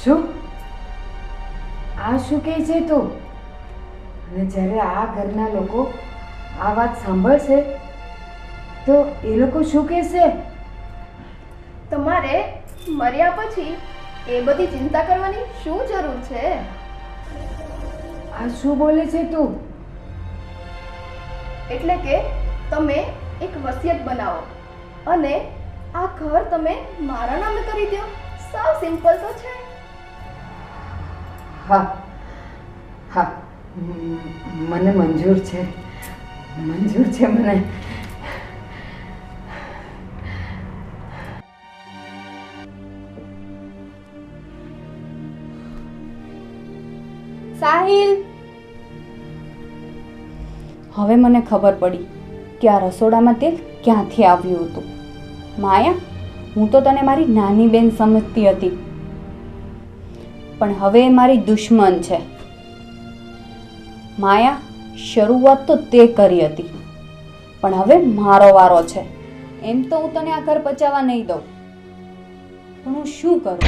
શું? આ શું કહે છે તું? અને જ્યારે આ ઘરના લોકો આ વાત સાંભળશે તો એ લોકો શું કહેશે? તમારે મર્યા પછી એ બધી ચિંતા કરવાની શું જરૂર છે? આ શું બોલે છે તું? એટલે કે તમે એક વસિયત બનાવો અને આ ઘર તમે મારા નામે કરી દો. સાવ સિમ્પલ તો છે. હા, મને મંજૂર છે મને. સાહિલ, હવે મને ખબર પડી કે આ રસોડામાં તેલ ક્યાંથી આવ્યું હતું. માયા, હું તો તને મારી નાની બેન સમજતી હતી, પણ હવે એ મારી દુશ્મન છે. માયા, શરૂઆત તો તે કરી હતી, પણ હવે મારો વારો છે. એમ તો હું તને આ ઘર પચાવવા નહીં દઉં, પણ હું શું કરું?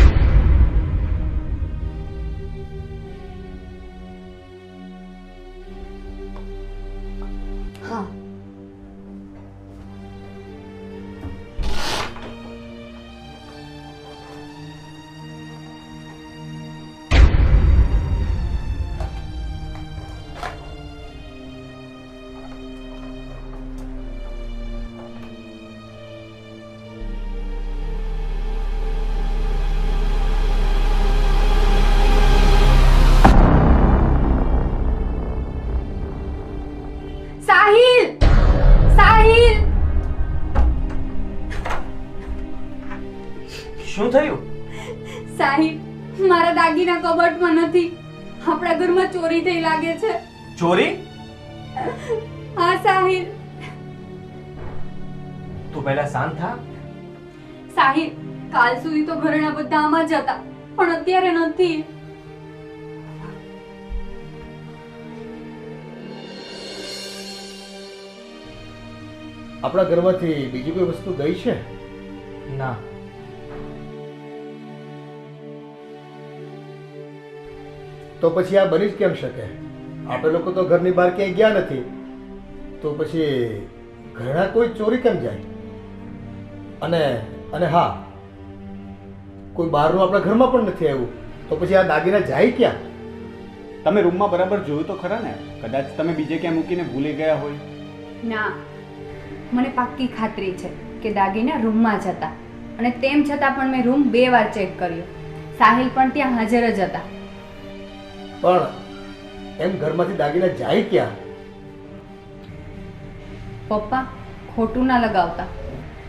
હા, સાહિલ! સાહિલ! શું થયું? સાહિલ, મારા દાગીના કબાટમાં નથી. આપણા ઘરમાં ચોરી થઈ લાગે છે. ચોરી? હા સાહિલ. તું પહેલા શાંત થા. સાહિલ, કાલ સુધી તો ઘરના બધા આમાં જ હતા, પણ અત્યારે નથી. આપણા ઘરમાંથી બીજી કોઈ વસ્તુ ગઈ છે? ના. તો પછી આ બની જ કેમ શકે? આપણે લોકો તો ઘરની બહાર ક્યાંય ગયા નથી, તો પછી ઘરના કોઈ ચોરી કેમ જાય? અને અને હા, કોઈ બહારનું આપણા ઘરમાં પણ નથી આવ્યું, તો પછી આ દાગીના જાય ક્યાં? તમે રૂમમાં બરાબર જોયું તો ખરા ને? કદાચ તમે બીજે ક્યાંય મૂકીને ભૂલી ગયા હોય. ના, મને પાક્કી ખાતરી છે કે દાગીના રૂમમાં જ હતા, અને તેમ છતાં પણ મેં રૂમ 2 વાર ચેક કર્યો. સાહિલ પણ ત્યાં હાજર જ હતા. પણ એમ ઘરમાંથી દાગીના જાય ક્યાં? પપ્પા, ખોટું ના લગાવતા,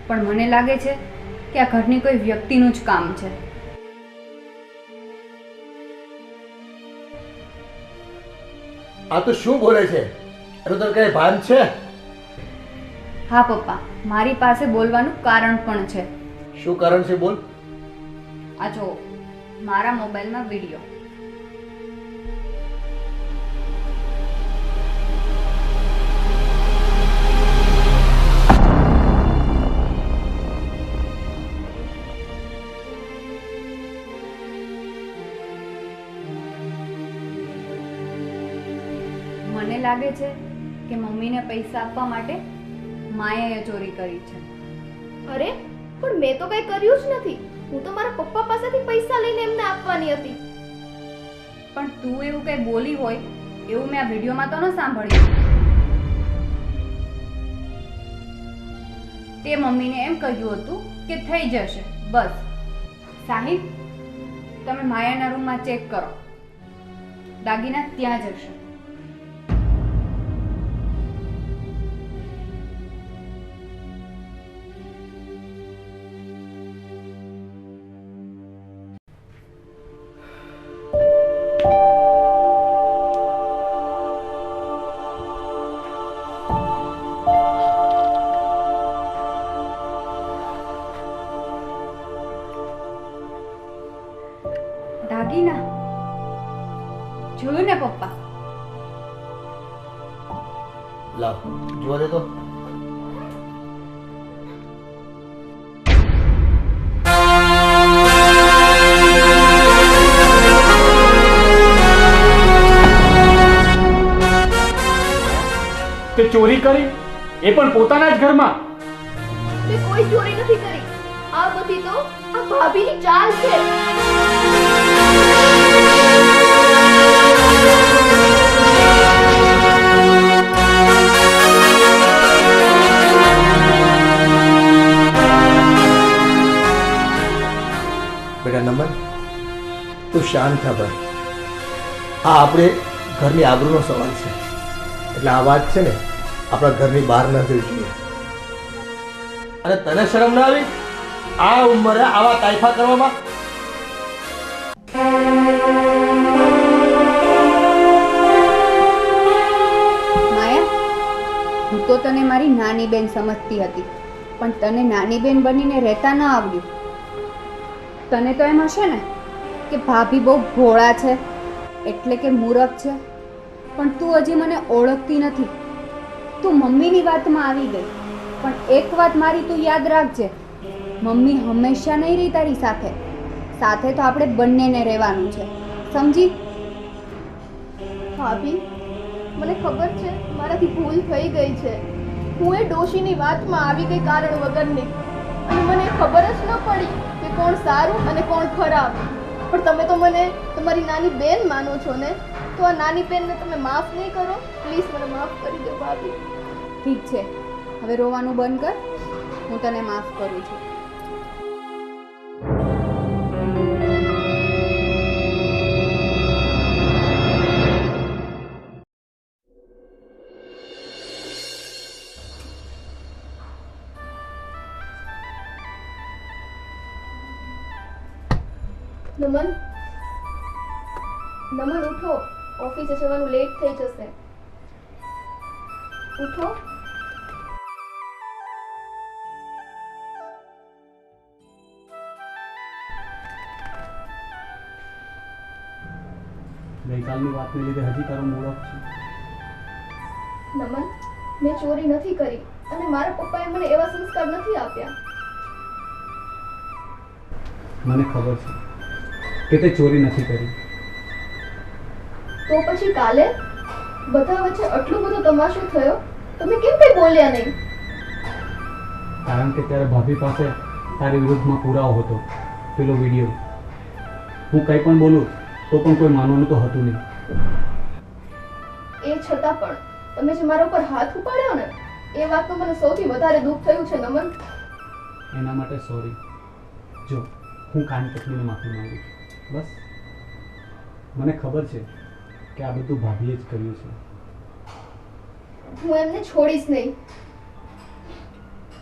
પણ મને લાગે છે કે આ ઘરની કોઈ વ્યક્તિનું જ કામ છે. આ તો શું બોલે છે? એનું તો કઈ ભાન છે? હા પપ્પા, મારી પાસે બોલવાનું કારણ પણ છે. શું કારણ છે? બોલ. આ જો મારા મોબાઈલમાં વિડીયો. મને લાગે છે કે મમ્મીને પૈસા આપવા માટે માયાએ ચોરી કરી છે. અરે પણ મેં તો કઈ કર્યું જ નથી. હું તો મારા પપ્પા પાસેથી પૈસા લઈને એમને આપવાની હતી. પણ તું એવું કઈ બોલી હોય એવું મેં આ વિડીયોમાં તો ન સાંભળ્યું. તે મમ્મીને એમ કહ્યું હતું કે થઈ જશે બસ. સાહિબ, તમે માયાના રૂમમાં ચેક કરો, દાગીના ત્યાં જ હશે. દાગીના જોયું ને પપ્પા? લાવ જોવા દે તો. તે ચોરી કરી, એ પણ પોતાના જ ઘરમાં. મેં કોઈ ચોરી નથી કરી. આ બધી તો આ ભાભીની ચાલ છે. બેટા નમન, તું શાંત થા ભાઈ. આ આપણે ઘરની આબરૂનો સવાલ છે, એટલે આ વાત છે ને આપણા ઘરની બહાર ન જવી જોઈએ. અને તને શરમ ના આવી આ ઉંમરે આવા તાઇફા કરવામાં? માયા, હું તો તને મારી નાની બેન સમજતી હતી, પણ તને નાની બેન બનીને રહેતા ન આવડ્યું. તને તો એમ હશે ને કે કે ભાભી બહુ ભોળા છે એટલે કે મૂરખ છે, પણ તું હજી મને ઓળખતી નથી. તું મમ્મીની વાતમાં આવી ગઈ, પણ એક વાત મારી તું યાદ રાખજે, મમ્મી હંમેશા નહીં રહી તારી સાથે. સાથે તો આપણે બંનેને રહેવાનું છે, સમજી? ભાભી, મને ખબર છે મારાથી ભૂલ થઈ ગઈ છે. હું એ ડોશીની વાતમાં આવી ગઈ કારણ વગરની, અને મને ખબર જ ન પડી કે કોણ સારું અને કોણ ખરાબ. પણ તમે તો મને તમારી નાની બેન માનો છો ને, તો આ નાની બેનને તમે માફ નહીં કરો? પ્લીઝ મને માફ કરી દો ભાભી. ઠીક છે, હવે રોવાનું બંધ કર, હું તને માફ કરું છું. નમન, નમન ઉઠો, ઓફિસે જવાનું લેટ થઈ જશે. ઉઠો. ગઈકાલની વાતને લીધે હજી તારો મૂડ ઓફ છે? નમન, મેં ચોરી નથી કરી અને મારા પપ્પાએ મને એવા સંસ્કાર નથી આપ્યા. મને ખબર છે કે તે ચોરી નથી કરી. તો પછી કાલે બધા વચ્ચે આટલો બધો તમાશો થયો, તમે કેમ કઈ બોલ્યા નહીં? કારણ કે ત્યારે ભાભી પાસે તારી વિરુદ્ધમાં પુરાવો હતો, પેલો વિડીયો. હું કંઈ પણ બોલું તો પણ કોઈ માનવાનું તો હતું નહીં. એ છતાં પણ તમે જે મારા ઉપર હાથ ઉપાડ્યો ને, એ વાતનું મને સૌથી વધારે દુઃખ થયું છે નમન. એના માટે સોરી. જો, હું કાન પકડીને માફી માંગુ છું, બસ. મને ખબર છે કે આ બધું ભાભીએ જ કર્યું છે, હું એમને છોડીશ નહીં.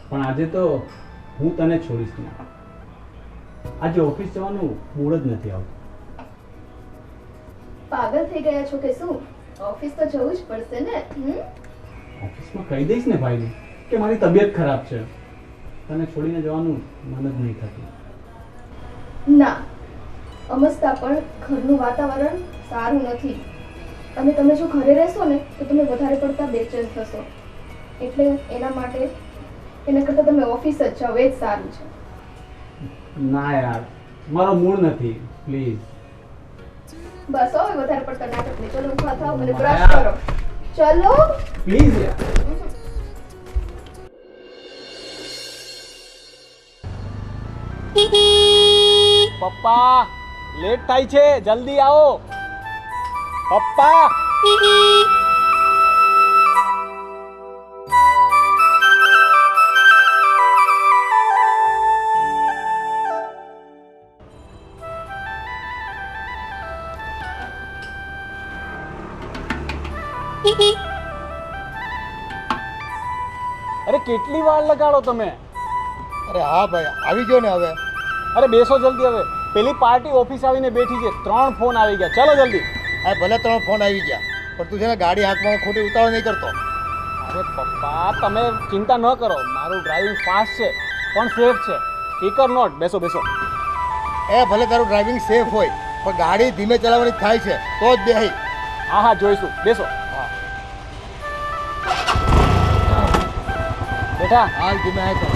પણ આજે તો હું તને છોડીશ નહીં. આજે ઓફિસ જવાનું મૂડ જ નથી આવતું. પાગલ થઈ ગયા છો કે શું? ઓફિસ તો જવું જ પડશે ને. ઓફિસમાં કહી દઈશ ને ભાઈને કે મારી તબિયત ખરાબ છે, તને છોડીને જવાનું મન જ નહીં થતું. ના, અમસ્તા પણ ઘરનું વાતાવરણ સારું નથી, અને તમે જો ઘરે રહેશો ને તો તમે વધારે પડતા બેચેન થશો. એટલે એના માટે એના કરતાં તમે ઓફિસ જ જાઓ, એ જ સારું છે. ના યાર, મારો મૂડ નથી, પ્લીઝ. બસ હવે વધારે પડતા નાટક નહીં. ચલો ઊભા થાઓ અને બ્રશ કરો. ચલો. પ્લીઝ યાર. પપ્પા, લેટ થાય છે, જલ્દી આવો. પપ્પા. અરે કેટલી વાર લગાડો તમે? અરે હા ભાઈ, આવી ગયો ને હવે. અરે બેસો જલ્દી. હવે પેલી પાર્ટી ઓફિસ આવીને બેઠી છે, 3 ફોન આવી ગયા. ચલો જલ્દી. હા ભલે 3 ફોન આવી ગયા, પણ તું છે ને ગાડી હાંકવામાં ખોટી ઉતાવળ નહીં કરતો. અરે પપ્પા, તમે ચિંતા ન કરો, મારું ડ્રાઇવિંગ ફાસ્ટ છે પણ સેફ છે. Speaker note. બેસો બેસો. એ ભલે તારું ડ્રાઇવિંગ સેફ હોય, પણ ગાડી ધીમે ચલાવવાની થાય છે તો જ બેહી. હા હા, જોઈશું. બેસો. બેટા, હાલ ધીમે આય તો.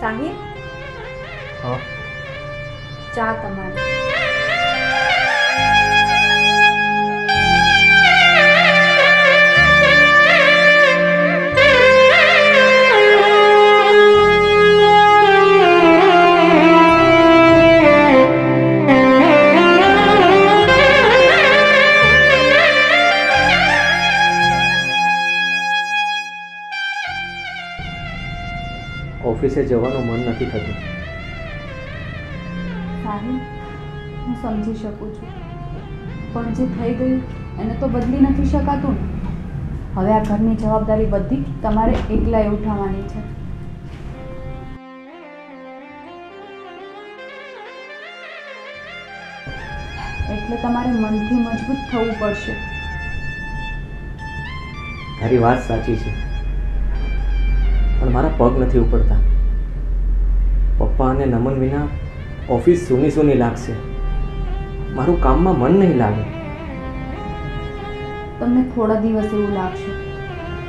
સાહિલ, હા, ચા તમારી. દિવસે જવાનું મન નથી થતું. સાહિલ, હું સમજી શકું છું, પણ જે થઈ ગયું એને તો બદલી નથી શકાતું ને. હવે આ ઘરની જવાબદારી બધી તમારે એકલાએ ઉઠાવવાની છે. એટલે તમારે મનથી મજબૂત થવું પડશે. તારી વાત સાચી છે, પણ મારા પગ નથી ઉપડતા. પપ્પા અને નમન વિના ઓફિસ સૂની સૂની લાગશે. મારું કામમાં મન નહીં લાગે. તમને થોડા દિવસ એવું લાગશે,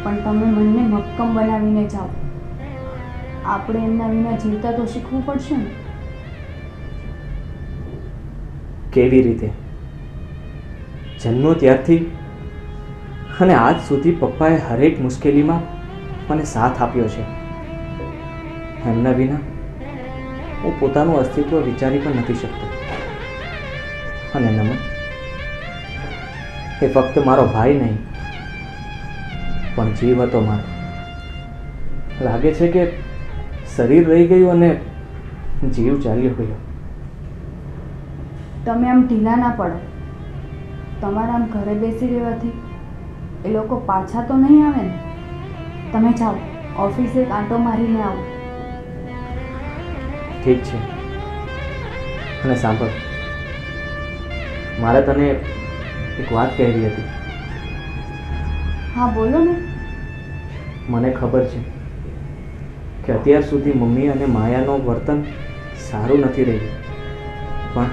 પણ તમે મનને મક્કમ બનાવીને જાઓ. આપણે એમના વિના જીવતા તો શીખવું પડશે ને. કેવી રીતે? જન્મ્યો ત્યારથી અને આજ સુધી પપ્પાએ હરેક મુશ્કેલીમાં મને સાથ આપ્યો છે. એમના વિના હું પોતાનું અસ્તિત્વ વિચારી પણ નથી શકતો. અને નમન એ ફક્ત મારો ભાઈ નહીં, પણ જીવ હતો મારો. લાગે છે કે શરીર રહી ગયું અને જીવ ચાલ્યો ગયો. તમે આમ ઢીલા ના પડો. તમારા આમ ઘરે બેસી રહેવાથી એ લોકો પાછા તો નહીં આવે ને. તમે જાઓ, ઓફિસે એક આંટો મારીને આવો. ઠીક છે. અને સાંભળ, મારે તને એક વાત કહેવી હતી. હા બોલો ને. મને ખબર છે કે અત્યાર સુધી મમ્મી અને માયાનું વર્તન સારું નથી રહ્યું, પણ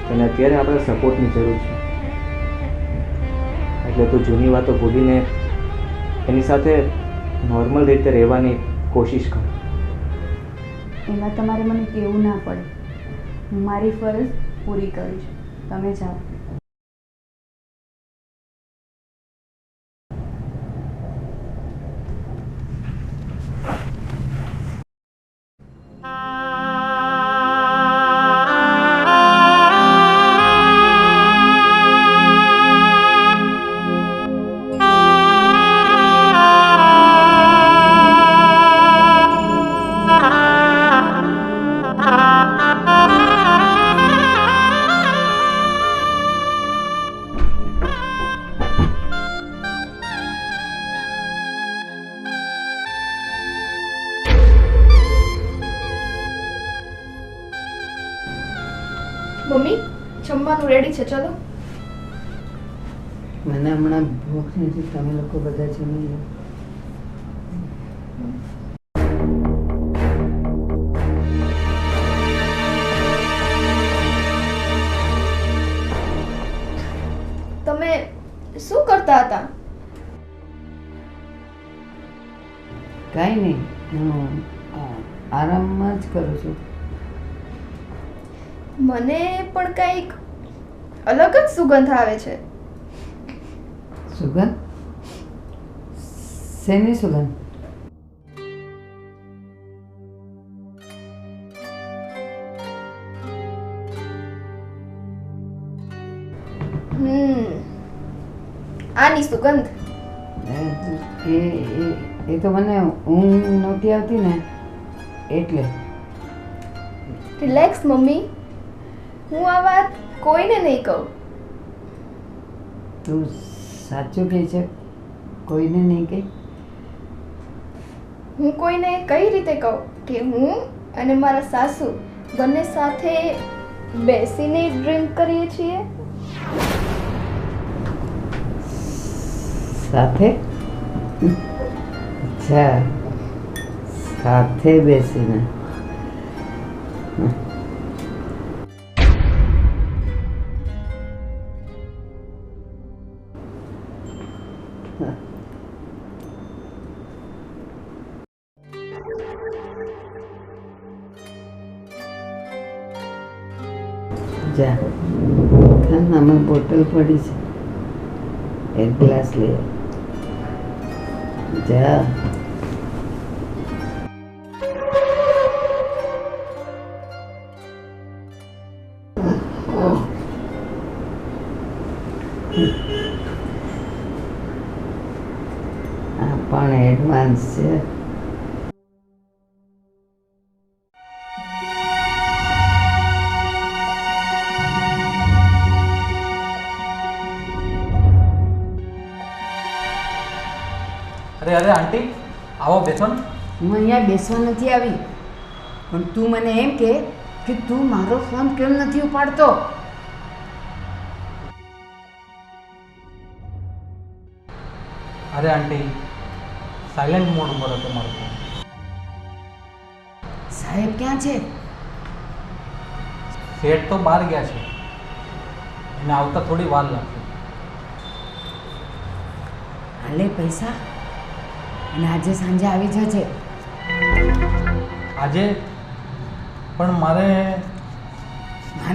તને અત્યારે આપણા સપોર્ટની જરૂર છે. એટલે તું જૂની વાતો ભૂલીને એની સાથે નોર્મલ રીતે રહેવાની કોશિશ કર. એમાં તમારે મને કહેવું ના પડે. હું મારી ફરજ પૂરી કરીશ. તમે જાઓ. મમ્મી, જમવાનું રેડી છે, ચલો. મને હમણાં ભૂખ નથી. તમે લોકો બધા જમી લો. તમે શું કરતા હતા? કાંઈ નહીં, હું આરામમાં જ કરું છું. મને પણ કંઈક અલગ જ સુગંધ આવે છે. સુગંધ? શેની સુગંધ? આની સુગંધ. એ તો મને ઊંઘ નહોતી આવતી ને એટલે. રિલેક્સ મમ્મી, હું આ વાત કોઈને નહીં કહું. તું સાચું કહે છે? કોઈને નહીં કહી? હું કોઈને કઈ રીતે કહું કે હું અને મારા સાસુ બંને સાથે બેસીને ડ્રિંક કરીએ છીએ? સાથે? અચ્છા, સાથે બેસીને. જા, ખાનામાં બોટલ પડી છે, એક ગ્લાસ લે. જા. આ પણ એડવાન્સ છે. અરે અરે આંટી આવો બેસો ને. હું અહીંયા બેસવા નથી આવી, પણ તું મને એમ કે તું મારો ફોન કેમ નથી ઉપાડતો? અરે આંટી સાયલેન્ટ મોડ ઉપર હતો મારો ફોન. સાહેબ ક્યાં છે? શેઠ તો બહાર ગયા છે, એને આવતા થોડી વાર લાગશે. હાલે પૈસા, અને આજે સાંજે આવી જજે. આજે પણ મારે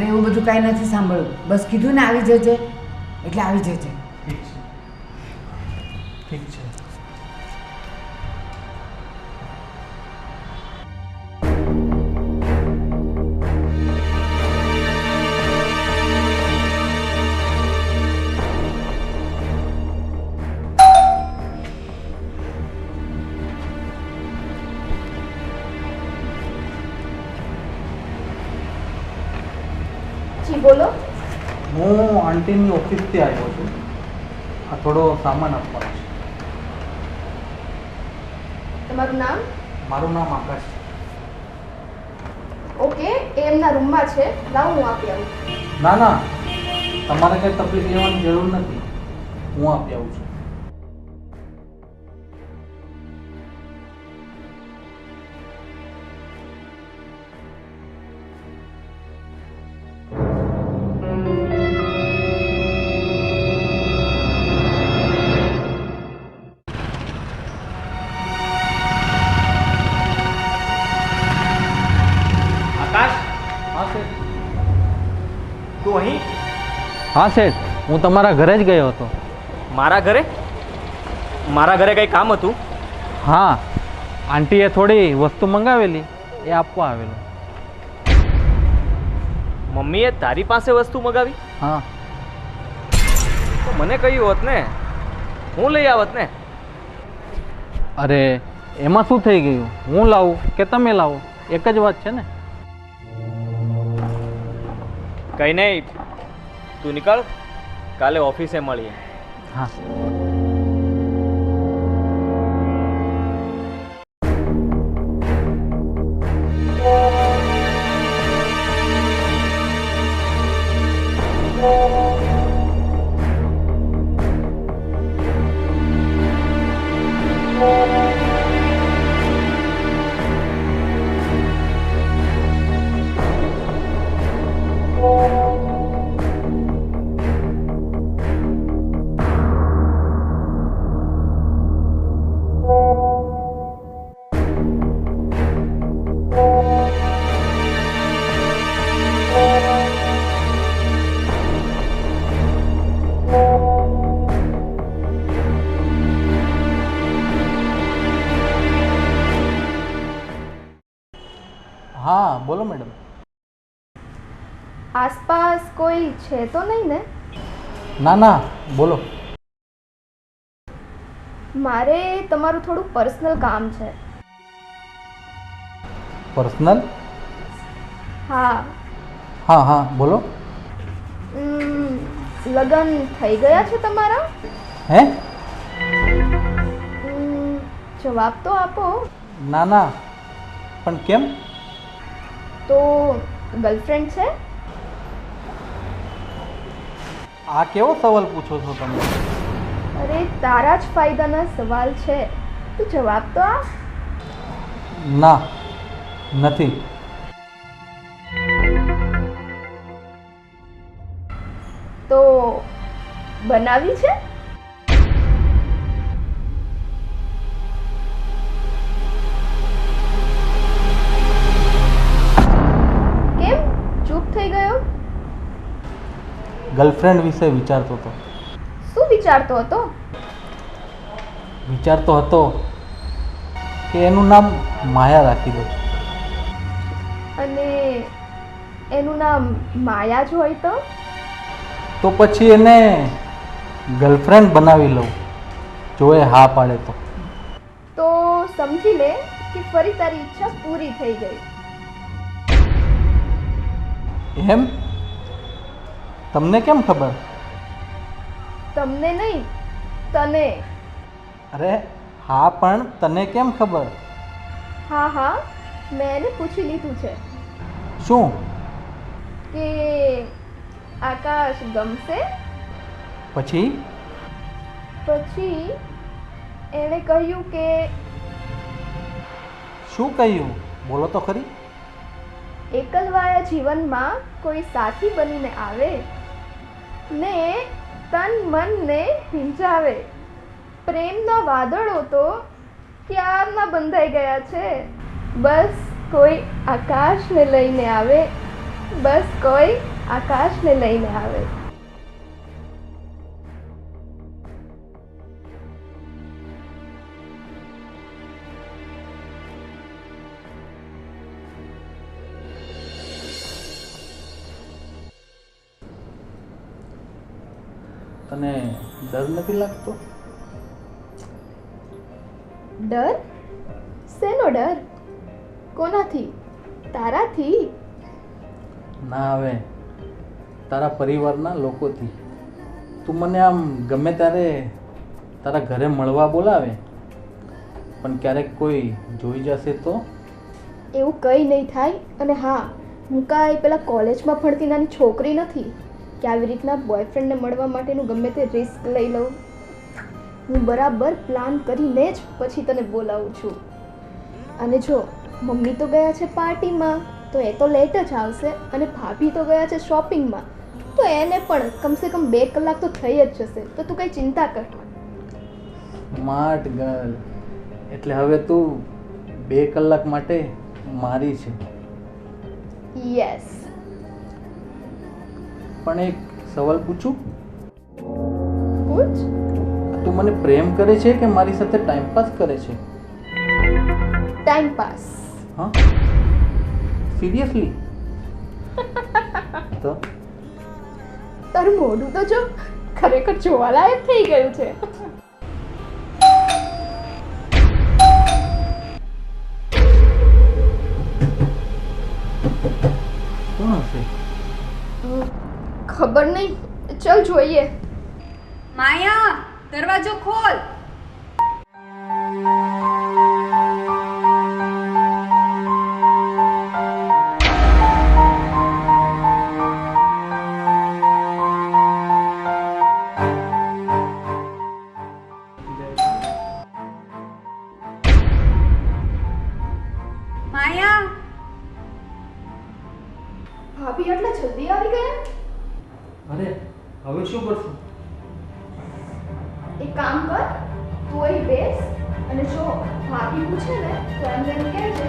એવું બધું કાંઈ નથી સાંભળવું. બસ કીધું ને આવી જજે એટલે આવી જજે. ઠીક છે ઠીક છે. જી બોલો. હું આંટીની ઓફિસથી આવ્યો છું. આ થોડો સામાન આપવાનો છે. તમારું નામ? મારું નામ આકાશ છે. ઓકે, એ એમના રૂમમાં છે. લાવ હું આપી આવું. ના ના, તમારે કંઈ તકલીફ લેવાની જરૂર નથી, હું આપી આવું છું. આકાશ, હા શેઠ. તું અહીં? હા શેઠ, હું તમારા ઘરે જ ગયો હતો. મારા ઘરે? મારા ઘરે કંઈ કામ હતું? હા, આંટીએ થોડી વસ્તુ મંગાવેલી, એ આપવા આવેલો. મમ્મીએ તારી પાસે વસ્તુ મગાવી? હા. તો મને કહ્યું હોત ને, હું લઈ આવત ને. અરે એમાં શું થઈ ગયું? હું લાવું કે તમે લાવો, એક જ વાત છે ને. કંઈ નહીં, તું નીકળ, કાલે ઓફિસે મળીએ. હા. હા બોલો મેડમ. આસપાસ કોઈ છે તો નહીં ને? ના ના, બોલો. મારે તમારું થોડું પર્સનલ કામ છે. પર્સનલ? હા. હા હા બોલો. લગ્ન થઈ ગયા છે તમારા? હે? જવાબ તો આપો. ના ના, પણ કેમ? તો ગર્લફ્રેન્ડ છે? આ કેવો સવાલ પૂછો છો તમે? અરે તારા જ ફાયદાના સવાલ છે, તું જવાબ તો આપ. ના, નથી. તો બનાવી છે? કેમ ચૂપ થઈ ગયો? ગર્લફ્રેન્ડ વિશે વિચારતો હતો. શું વિચારતો હતો? વિચારતો હતો કે એનું નામ માયા રાખી દો. અને એનું નામ માયા જ હોય તો પછી એને ગર્લફ્રેન્ડ બનાવી લઉં, જો એ હા પાડે તો સમજી લે કે ફરી તારી ઈચ્છા પૂરી થઈ ગઈ. એમ? તમને કેમ ખબર? તમને નહીં, તને. અરે હા પણ તને કેમ ખબર? હા હા મેં એને પૂછી લીધું છે શું? કે આકાશ ગમશે. પછી? પછી એણે કહ્યું કે શું કહ્યું? બોલો તો ખરી. એકલવાયા જીવનમાં કોઈ સાથી બનીને આવે ને તન મનને હિંચાવે. પ્રેમના વાદળો તો ક્યારના બંધાઈ ગયા છે. બસ કોઈ આકાશને લઈને આવે, બસ કોઈ આકાશને લઈને આવે. તને ડર નથી લાગતો? ડર? શેનો ડર? કોનાથી? તારાથી? ના, હવે તારા પરિવારના લોકોથી. તું મને આમ ગમે ત્યારે તારા ઘરે મળવા બોલાવે, પણ ક્યારેક કોઈ જોઈ જશે તો? એવું કંઈ નહીં થાય. અને હા, હું કાંઈ પેલા કોલેજમાં ભણતી નાની છોકરી નથી કે આવી રીતના બોયફ્રેન્ડને મળવા માટેનું ગમે તે રિસ્ક લઈ લઉં. હું બરાબર પ્લાન કરીને જ પછી તને બોલાવું છું. અને જો મમ્મી તો ગયા છે પાર્ટીમાં, તો એ તો લેટ જ આવશે. અને ભાભી તો ગયા છે શોપિંગમાં, તો એને પણ કમસે કમ 2 કલાક તો થઈ જ જશે. તો તું કંઈ ચિંતા કર. Smart girl. એટલે હવે તું 2 કલાક માટે મારી છે. યસ. પણ એક સવાલ પૂછું? પૂછ. તું મને પ્રેમ કરે છે કે મારી સાથે ટાઈમ પાસ કરે છે? Time pass. હા, સિરિયસલી? તો તારું મોઢું તો જો ખરેખર જોવાલાયક થઈ ગયું છે. કોણ હશે? ખબર નહીં. ચલ જોઈએ. માયા, દરવાજો ખોલ. માયા, ભાભી આટલા જલ્દી આવી ગયા? અરે હવે શું કરશું? એક કામ કર, તું અહીં બેસ અને જો ભાભી પૂછે ને તો એમને એમ કહેજે કે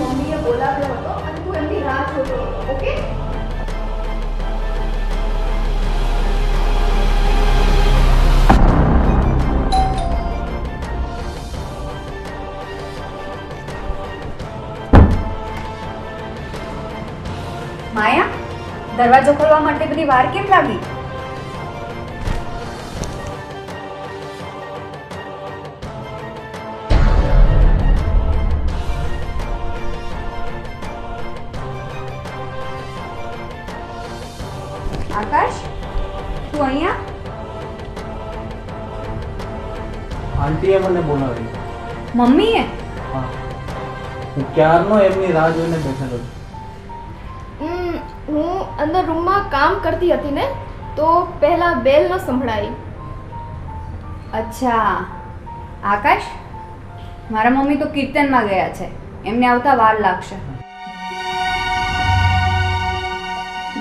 મમ્મીએ બોલાવ્યો હતો અને તું એમની રાહ જોતો હતો. ઓકે? માયા, દરવાજો ખોલવા માટે બધી વાર કેમ લાગી? આકાશ, તું અહીંયા? આંટીએ મને બોલાવી. મમ્મીએ? હા, હું ક્યારનો એમની રાહ જોઈને બેઠેલો છું. હું અંદર રૂમમાં કામ કરતી હતી ને, તો પહેલા બેલ ન સંભળાઈ. અચ્છા. આકાશ, મારા મમ્મી તો કીર્તનમાં ગયા છે, એમને આવતા વાર લાગશે.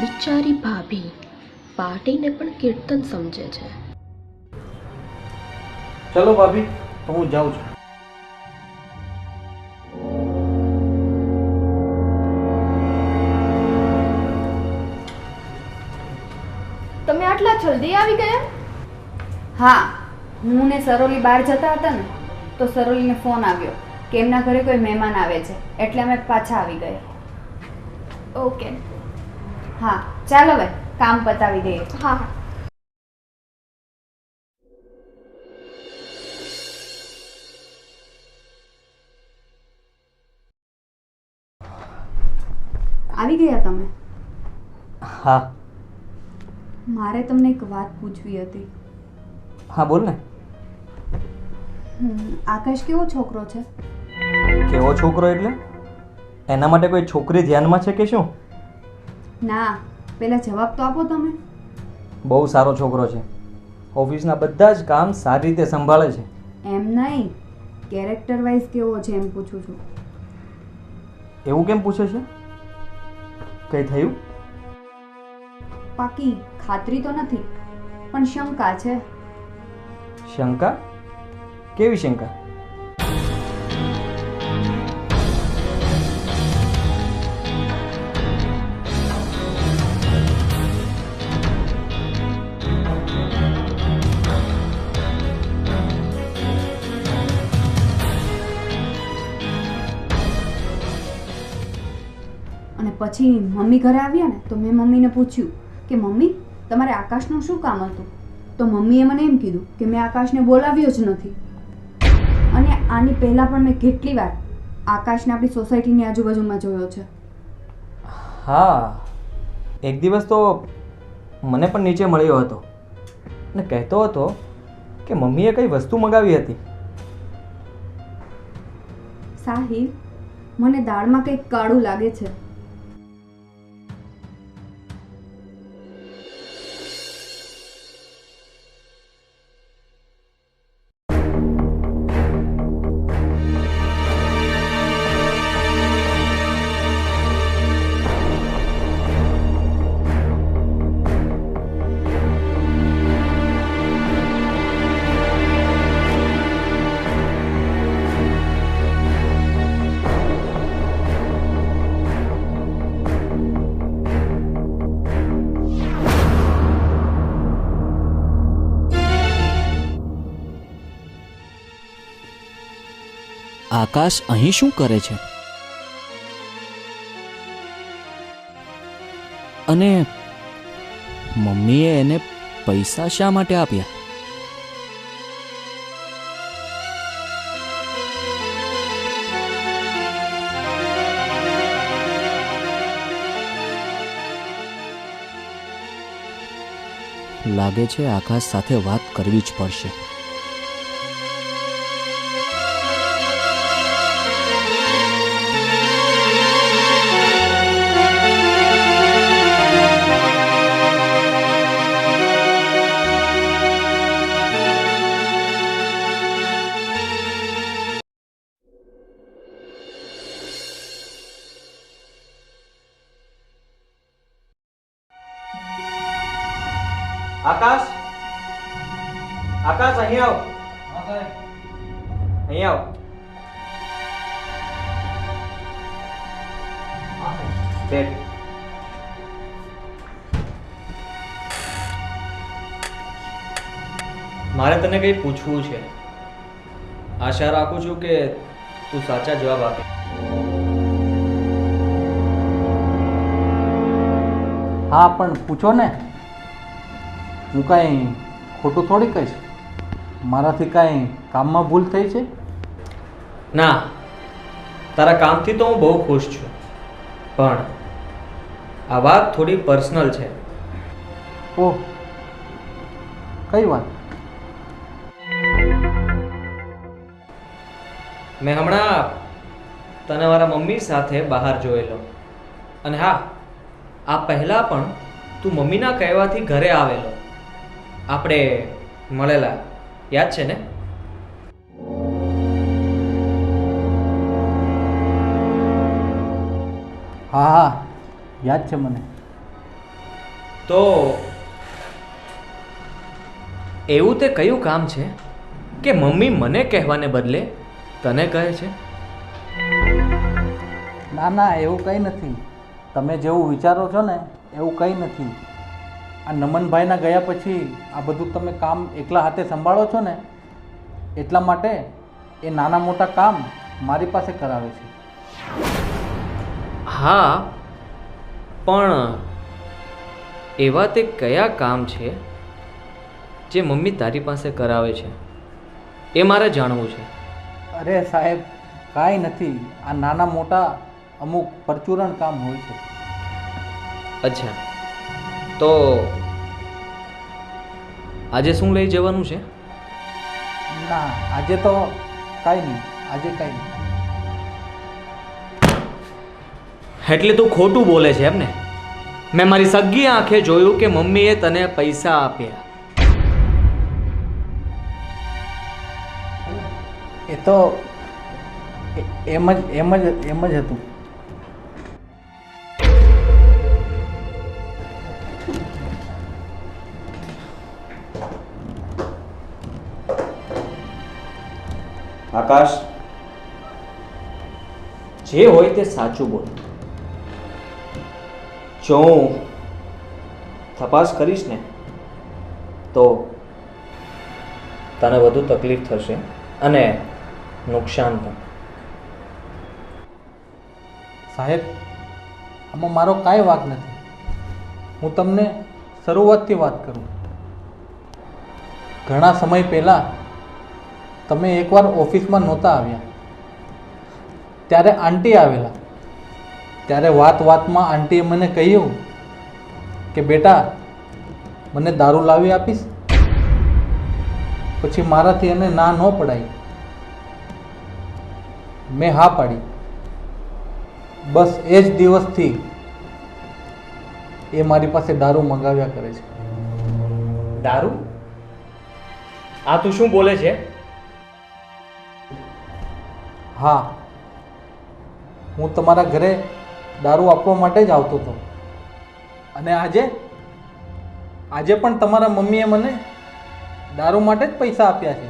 બિચારી ભાભી પાર્ટીને પણ કીર્તન સમજે છે. ચલો ભાભી, તો હું જાઉં છું. તમે આટલા જલ્દી આવી ગયા? હા, હું ને સરોલી બહાર જતા હતા ને, તો સરોલીને ફોન આવ્યો કે એમના ઘરે કોઈ મહેમાન આવે છે, એટલે અમે પાછા આવી ગયા. ઓકે. હા, ચાલો હવે કામ પતાવી દઈએ. હા હા. આવી ગયા તમે? હા. મારે તમને એક વાત પૂછવી હતી. હા, બોલ ને. આકાશ કેવો છોકરો છે? કેવો છોકરો એટલે એના માટે કોઈ છોકરી ધ્યાનમાં છે કે શું? ના, પહેલાં જવાબ તો આપો તમે. બહુ સારો છોકરો છે. ઓફિસના બધા જ કામ સારી રીતે સંભાળે છે. એમ નહીં, કેરેક્ટર વાઇઝ કેવો છે એમ પૂછું છું. એવું કેમ પૂછે છે? કંઈ થયું? પાકી ખાતરી તો નથી, પણ શંકા છે. શંકા? કેવી શંકા? અને પછી મમ્મી ઘરે આવ્યા ને તો મેં મમ્મીને પૂછ્યું કે મમ્મી તમારે આકાશનું શું કામ હતું? તો મમ્મીએ મને એમ કીધું કે મેં આકાશને બોલાવ્યો જ નથી. અને આની પહેલાં પણ મેં કેટલી વાર આકાશને આપણી સોસાયટીની આજુબાજુમાં જોયો છે. હા, એક દિવસ તો મને પણ નીચે મળ્યો હતો અને કહેતો હતો કે મમ્મીએ કઈ વસ્તુ મંગાવી હતી. સાહિલ, મને દાળમાં કંઈક કાળું લાગે છે. આકાશ અહીં શું કરે છે? અને મમ્મીએ એને પૈસા શા માટે આપ્યા? લાગે છે આકાશ સાથે વાત કરવી જ પડશે. આકાશ, આકાશ અહીં આવ. અહીં આવ. બેઠ. મારે તને કંઈ પૂછવું છે. આશા રાખું છું કે તું સાચા જવાબ આપે. હા, પણ પૂછો ને. હું કાંઈ ખોટું થોડી કહીશ. મારાથી કાંઈ કામમાં ભૂલ થઈ છે? ના, તારા કામથી તો હું બહુ ખુશ છું, પણ આ વાત થોડી પર્સનલ છે. ઓહ, કઈ વાત? મેં હમણાં તને મારા મમ્મી સાથે બહાર જોયેલો. અને હા, આ પહેલાં પણ તું મમ્મીના કહેવાથી ઘરે આવેલો. આપણે મળેલા, યાદ છે ને? હા હા, યાદ છે મને. તો એવું તે કયું કામ છે કે મમ્મી મને કહેવાને બદલે તને કહે છે? ના ના, એવું કંઈ નથી. તમે જેવું વિચારો છો ને એવું કંઈ નથી. આ નમનભાઈના ગયા પછી આ બધું તમે કામ એકલા હાથે સંભાળો છો ને, એટલા માટે એ નાના મોટા કામ મારી પાસે કરાવે છે. હા, પણ એવા તે કયા કામ છે જે મમ્મી તારી પાસે કરાવે છે એ મારે જાણવું છે. અરે સાહેબ, કાંઈ નથી. આ નાના મોટા અમુક પરચુરણ કામ હોય છે. અચ્છા, તો આજે શું લઈ જવાનું છે? ના આજે તો કાંઈ નહીં, આજે કાંઈ નહીં. એટલે તું ખોટું બોલે છે એમ ને? મેં મારી સગી આંખે જોયું કે મમ્મીએ તને પૈસા આપ્યા. એ તો એમ જ હતું. આકાશ, જે હોય તે સાચું બોલ. જો હું તપાસ કરીશ ને તો તને વધુ તકલીફ થશે અને નુકસાન પણ. સાહેબ, આમાં મારો કાંઈ વાંક નથી. હું તમને શરૂઆતથી વાત કરું. ઘણા સમય પહેલાં તમે એકવાર ઓફિસમાં નહોતા આવ્યા, ત્યારે આંટી આવેલા. ત્યારે વાતમાં આંટીએ મને કહ્યું કે બેટા મને દારૂ લાવી આપીશ. પછી મારાથી એને ના ન પડાય. મેં હા પાડી. બસ એ જ દિવસથી એ મારી પાસે દારૂ મંગાવ્યા કરે છે. દારૂ? આ તું શું બોલે છે? હા, હું તમારા ઘરે દારૂ આપવા માટે જ આવતો હતો. અને આજે પણ તમારા મમ્મીએ મને દારૂ માટે જ પૈસા આપ્યા છે.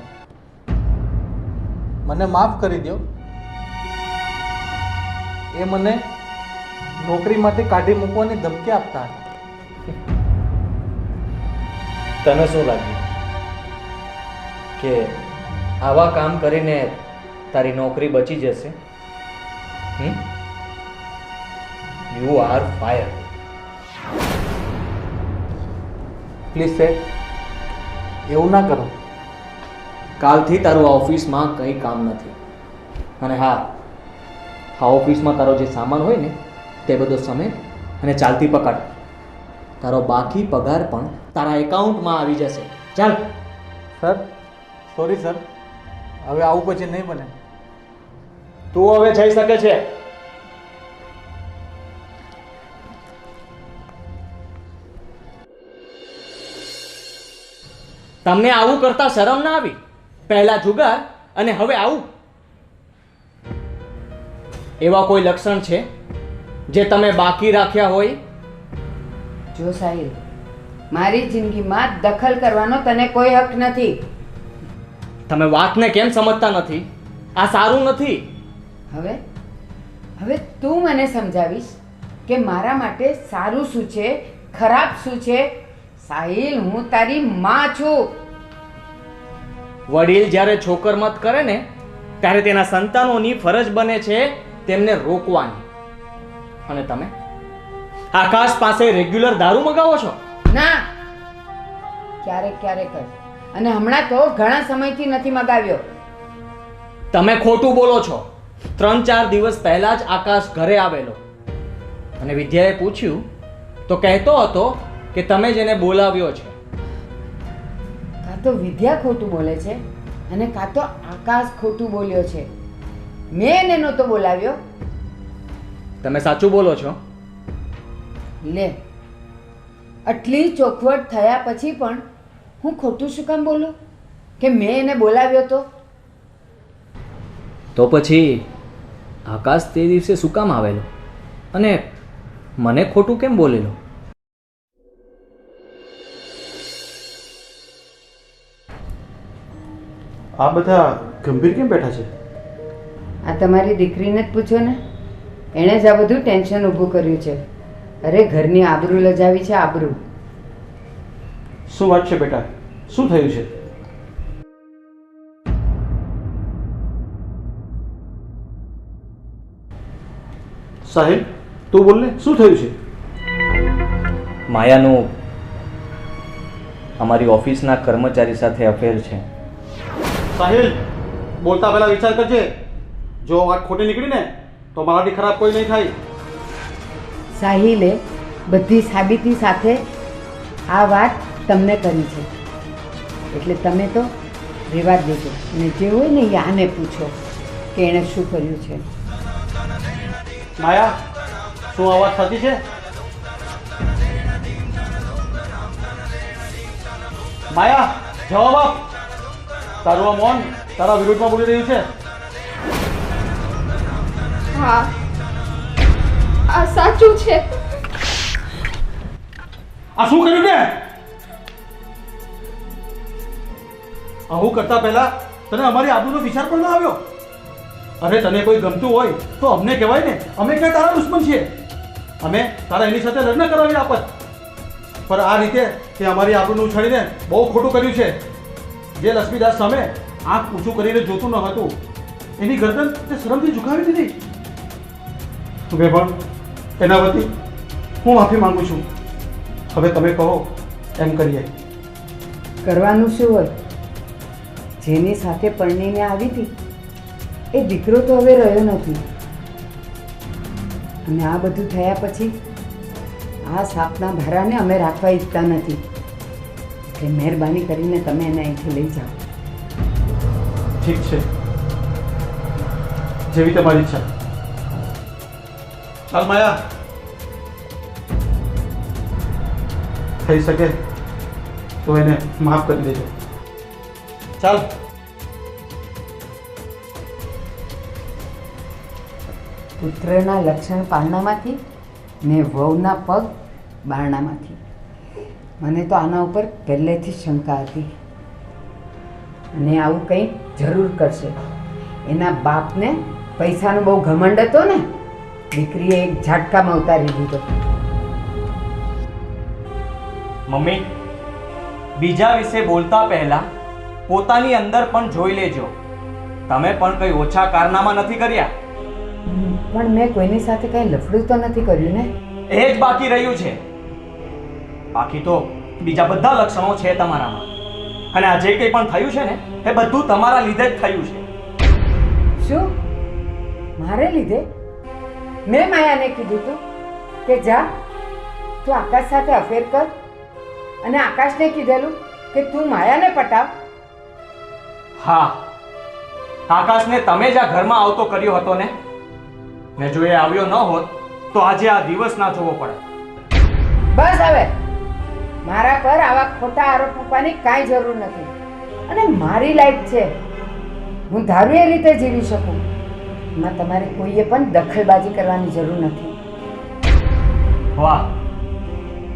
મને માફ કરી દો. એ મને નોકરીમાંથી કાઢી મૂકવાની ધમકી આપતા હતા. તને શું લાગ્યું કે આવા કામ કરીને તારી નોકરી બચી જશે? You are fire. Please set, એવું ના કરો. કાલથી તારું આ ઓફિસમાં કંઈ કામ નથી. અને હા, આ ઓફિસમાં તારો જે સામાન હોય ને તે બધો સમેટ અને ચાલતી પકડ. તારો બાકી પગાર પણ તારા એકાઉન્ટમાં આવી જશે. ચાલ. સર, સોરી સર, હવે આવું પછી નહીં બને. તું હવે જઈ શકે છે. તમને આવું કરતા શરમ ના આવી? પહેલા જુગાર અને હવે આવું? એવા કોઈ લક્ષણ છે જે તમે બાકી રાખ્યા હોય? જો સાહિલ, મારી જિંદગીમાં દખલ કરવાનો તને કોઈ હક નથી. તમે વાતને કેમ સમજતા નથી? આ સારું નથી. હવે તું મને સમજાવીશ કે મારા માટે સારું શું છે, ખરાબ શું છે? સાહિલ, હું તારી માં છું. વડીલ જ્યારે છોકર મત કરે ને ત્યારે તેના સંતાનોની ફરજ બને છે તેમને રોકવાની. અને તમે આકાશ પાસે રેગ્યુલર દારૂ મગાવો છો? ના, ક્યારેક જ. અને હમણાં તો ઘણા સમયથી નથી મગાવ્યો. તમે ખોટું બોલો છો. 3-4 દિવસ પહેલા જ આકાશ ઘરે આવેલો અને વિદ્યાએ પૂછ્યું તો કહેતો હતો કે તમે જેને બોલાવ્યો છે. કાં તો વિદ્યા ખોટું બોલે છે અને કાં તો આકાશ ખોટું બોલ્યો છે. મેં એને નહોતો બોલાવ્યો. તમે સાચું બોલો છો? લે, આટલી ચોખવટ થયા પછી પણ હું ખોટું શું કામ બોલું કે મેં એને બોલાવ્યો તો પછી આકાશ તે દિવસે શું કામ આવેલો અને મને ખોટું કેમ બોલેલો? આ બધા ગંભીર કેમ બેઠા છે? આ તમારી દીકરીને જ પૂછો ને. એણે જ આ બધું ટેન્શન ઊભું કર્યું છે. અરે, ઘરની આબરૂ લજાવી છે, આબરૂ. શું વાત છે બેટા? શું થયું છે? સાહેબ, તું બોલ ને, શું થયું છે? માયાનું અમારી ઓફિસના કર્મચારી સાથે અફેર છે. સાહિલ, બોલતા પહેલા વિચાર કરજે. જો વાત ખોટી નીકળી ને તો મારાથી ખરાબ કોઈ નહીં થાય. સાહિલે બધી સાબિતી સાથે આ વાત તમને કરી છે, એટલે તમે તો રેવા દેજો અને જે હોય ને એ આને પૂછો કે એણે શું કર્યું છે. માયા, શું આ વાત સાચી છે? માયા, જવાબ આપ. તારું આ મૌન તારા વિરુદ્ધમાં બોલી રહ્યું છે. હા, આ સાચું છે. આ શું કર્યું તે? આવું કરતા પહેલા તને અમારી આબરૂનો વિચાર પણ ના આવ્યો? અરે તને કોઈ ગમતું હોય તો અમને કહેવાય ને, અમે ક્યાં તારા દુશ્મન છીએ? અમે તારા એની સાથે લગ્ન કરાવી આપત. પણ આ રીતે તે અમારી આબરૂને ઉછાળીને બહુ ખોટું કર્યું છે. જે લક્ષ્મીદાસ સામે આંખ ઊંચું કરીને જોતું ન હતું એની ગરદન તે શરમથી ઝુકાવી દીધી. મેં પણ એના વતી હું માફી માંગુ છું. હવે તમે કહો એમ કરીએ. કરવાનું શું હોય? જેની સાથે પરણીને આવી હતી એ દીકરો તો હવે રહ્યો નથી, અને આ બધું થયા પછી આ સાપના ભારાને અમે રાખવા ઈચ્છતા નથી. એટલે મહેરબાની કરીને તમે એને અહીંથી લઈ જાઓ. ઠીક છે, જેવી તમારી ઈચ્છા. ચાલ માયા, થઈ શકે તો એને માફ કરી દેજો. ચાલ. પુત્રના લક્ષણ પારણામાંથી ને વહુના પગ બારણામાંથી. મને તો આના ઉપર પહેલેથી જ શંકા હતી, અને આવું કંઈ જરૂર કરશે. એના બાપને પૈસાનો બહુ ઘમંડ હતો ને, દીકરીએ એક ઝાટકામાં ઉતારી દીધો. મમ્મી, બીજા વિશે બોલતા પહેલા પોતાની અંદર પણ જોઈ લેજો. તમે પણ કંઈ ઓછા કારનામા નથી કર્યા. પણ મેં કોઈની સાથે કંઈ લફડું તો નથી કર્યું ને. એ જ બાકી રહ્યું છે. બાકી તો બીજા બધા લક્ષણો છે તમારામાં, અને આ જે કંઈ પણ થયું છે ને એ બધું તમારા લીધે જ થયું છે. શું? મારે લીધે? મેં માયાને કીધું તું કે જા તું આકાશ સાથે અફેર કર, અને આકાશને કીધેલું કે તું માયાને પટાવ. હા, આકાશને તમે જ આ ઘરમાં આવતો કર્યો હતો ને જો એ આવ્યો ન હોત તો આજે આ દિવસ ના જોવો પડે. બસ હવે મારા પર આવા ખોટા આરોપ મૂકવાની કાંઈ જરૂર નથી. અને મારી લાઈફ છે, હું ધારું એ રીતે જીવી શકું. એમાં તમારે કોઈએ પણ દખલબાજી કરવાની જરૂર નથી. વાહ,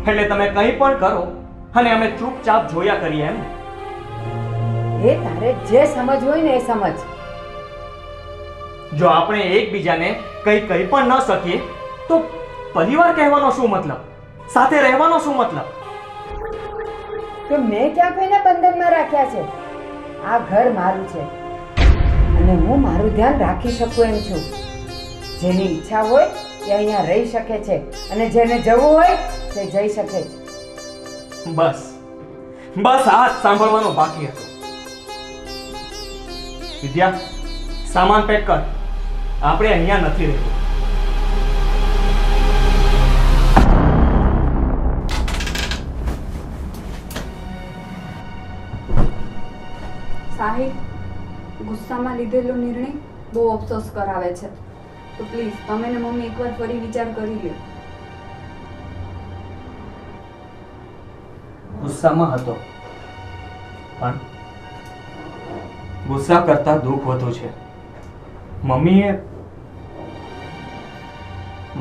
એટલે તમે કંઈ પણ કરો અને અમે ચૂપચાપ જોયા કરીએ એમ? એ તારે જે સમજ હોય ને એ સમજ. જો આપણે એકબીજાને કંઈ કહી પણ ન શકીએ તો પરિવાર કહેવાનો શું મતલબ? સાથે રહેવાનો શું મતલબ? તો મેં ક્યાં કોઈને બંધનમાં રાખ્યા છે? આ ઘર મારું છે, અને હું મારું ધ્યાન રાખી શકું એમ છું. જેની ઈચ્છા હોય એ અહીંયા રહી શકે છે, અને જેને જવું હોય તે જઈ શકે છે. બસ બસ આ જ સાંભળવાનું બાકી હતું. વિદ્યા, સામાન પેક કર. આપણે અહીંયા નથી રહેવું. સાહિલ, ગુસ્સામાં લીધેલો નિર્ણય બહુ અફસોસ કરાવે છે. તો પ્લીઝ તમે ને મમ્મી એકવાર ફરી વિચાર કરી લો. ગુસ્સામાં હતો, પણ ગુસ્સા કરતા દુઃખ વધુ છે. મમ્મીએ,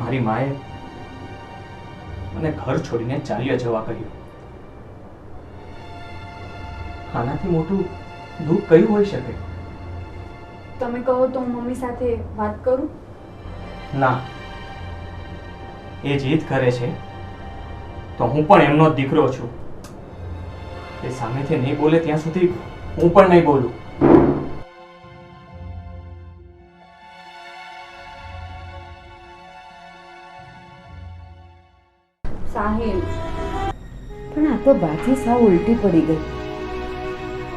મારી માએ મને ઘર છોડીને ચાલ્યા જવા કહ્યું. આનાથી મોટું દુઃખ કયું હોઈ શકે? તમે કહો તો હું મમ્મી સાથે વાત કરું? ના, એ જીદ કરે છે તો હું પણ એમનો જ દીકરો છું. એ સામેથી નહીં બોલે ત્યાં સુધી હું પણ નહીં બોલું. સાહિલ, પણ આ તો બાજી સાવ ઉલટી પડી ગઈ.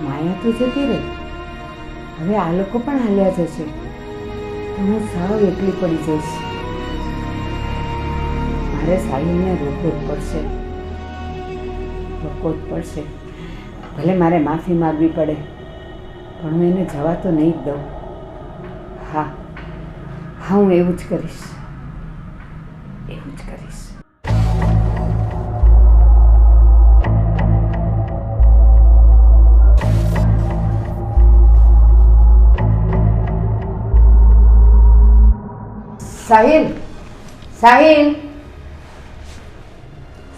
માયા તો જતી રહી, હવે આ લોકો પણ હાલ્યા જશે. હું સાવ એકલી પડી જઈશ. મારે સાહિલને રોકવો જ પડશે, રોકવો જ પડશે. ભલે મારે માફી માગવી પડે, પણ હું એને જવા તો નહીં જ દઉં. હા હા, હું એવું જ કરીશ, એવું જ કરીશ. સાહિલ, સાહિલ,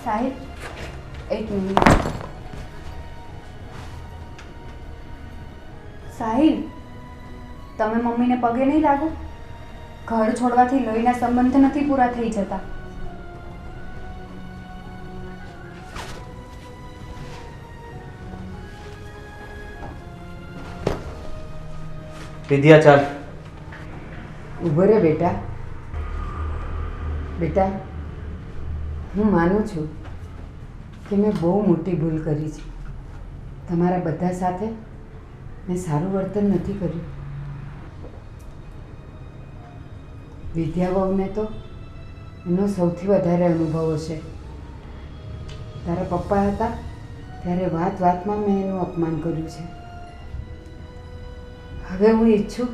સાહેબ, એક મિનિટ. સાહિલ, તમે મમ્મીને પગે નહીં લાગો? ઘર છોડવાથી લોહીના સંબંધ નથી પૂરા થઈ જતા. વિદ્યા, ચાલ. ઊભો રે બેટા. બેટા, હું માનું છું કે મેં બહુ મોટી ભૂલ કરી છે. તમારા બધા સાથે મેં સારું વર્તન નથી કર્યું. વિદ્યાબહુને તો એનો સૌથી વધારે અનુભવ હશે. તારા પપ્પા હતા ત્યારે વાત વાતમાં મેં એનું અપમાન કર્યું છે. હવે હું ઈચ્છું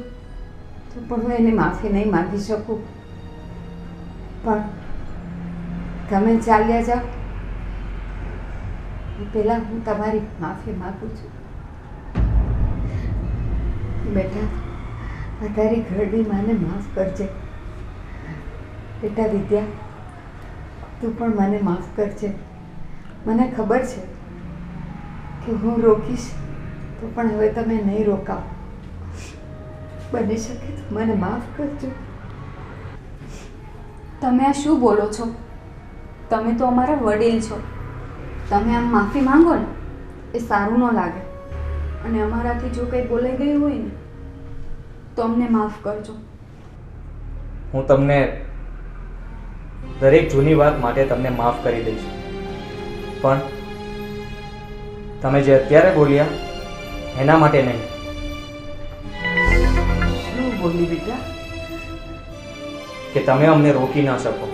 તો પણ હું એને માફી નહીં માંગી શકું. પણ તમે ચાલ્યા જાઓ એ પહેલાં હું તમારી માફી માગું છું. બેટા, આ તારી ઘરડી માને માફ કરજે. બેટા વિદ્યા, તું પણ મને માફ કરજે. મને ખબર છે કે હું રોકીશ તો પણ હવે તમે નહીં રોકાવ. બની શકે તો મને માફ કરજો. તમે આ શું બોલો છો? તમે તો અમારા વડીલ છો. તમે આમ માફી માંગો ને એ સારું ન લાગે. અને અમારાથી જો કંઈ બોલાઈ ગયું હોય ને તો અમને માફ કરજો. હું તમને દરેક જૂની વાત માટે તમને માફ કરી દઈશ, પણ તમે જે અત્યારે બોલ્યા એના માટે નહીં. શું બોલી બેટા? કે તમે અમને રોકી ન શકો.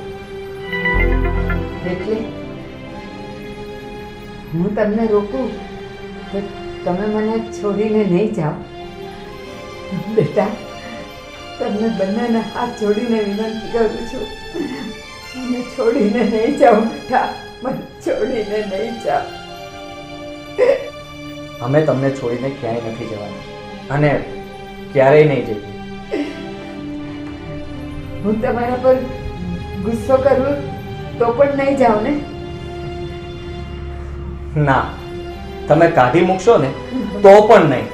એટલે હું તમને રોકું તો તમે મને છોડીને નહીં જાઓ? બેટા, તમને બંનેને હાથ જોડીને વિનંતી કરું છું, મને છોડીને નહીં જાઓ બેટા, મને છોડીને નહીં જાઓ. અમે તમને છોડીને ક્યાંય નથી જવાના અને ક્યારેય નહીં જઈએ. હું તમારા પર ગુસ્સો કરું તો પણ નહીં જાઓ ને? ના, તમે કાઢી મૂકશો ને તો પણ નહીં.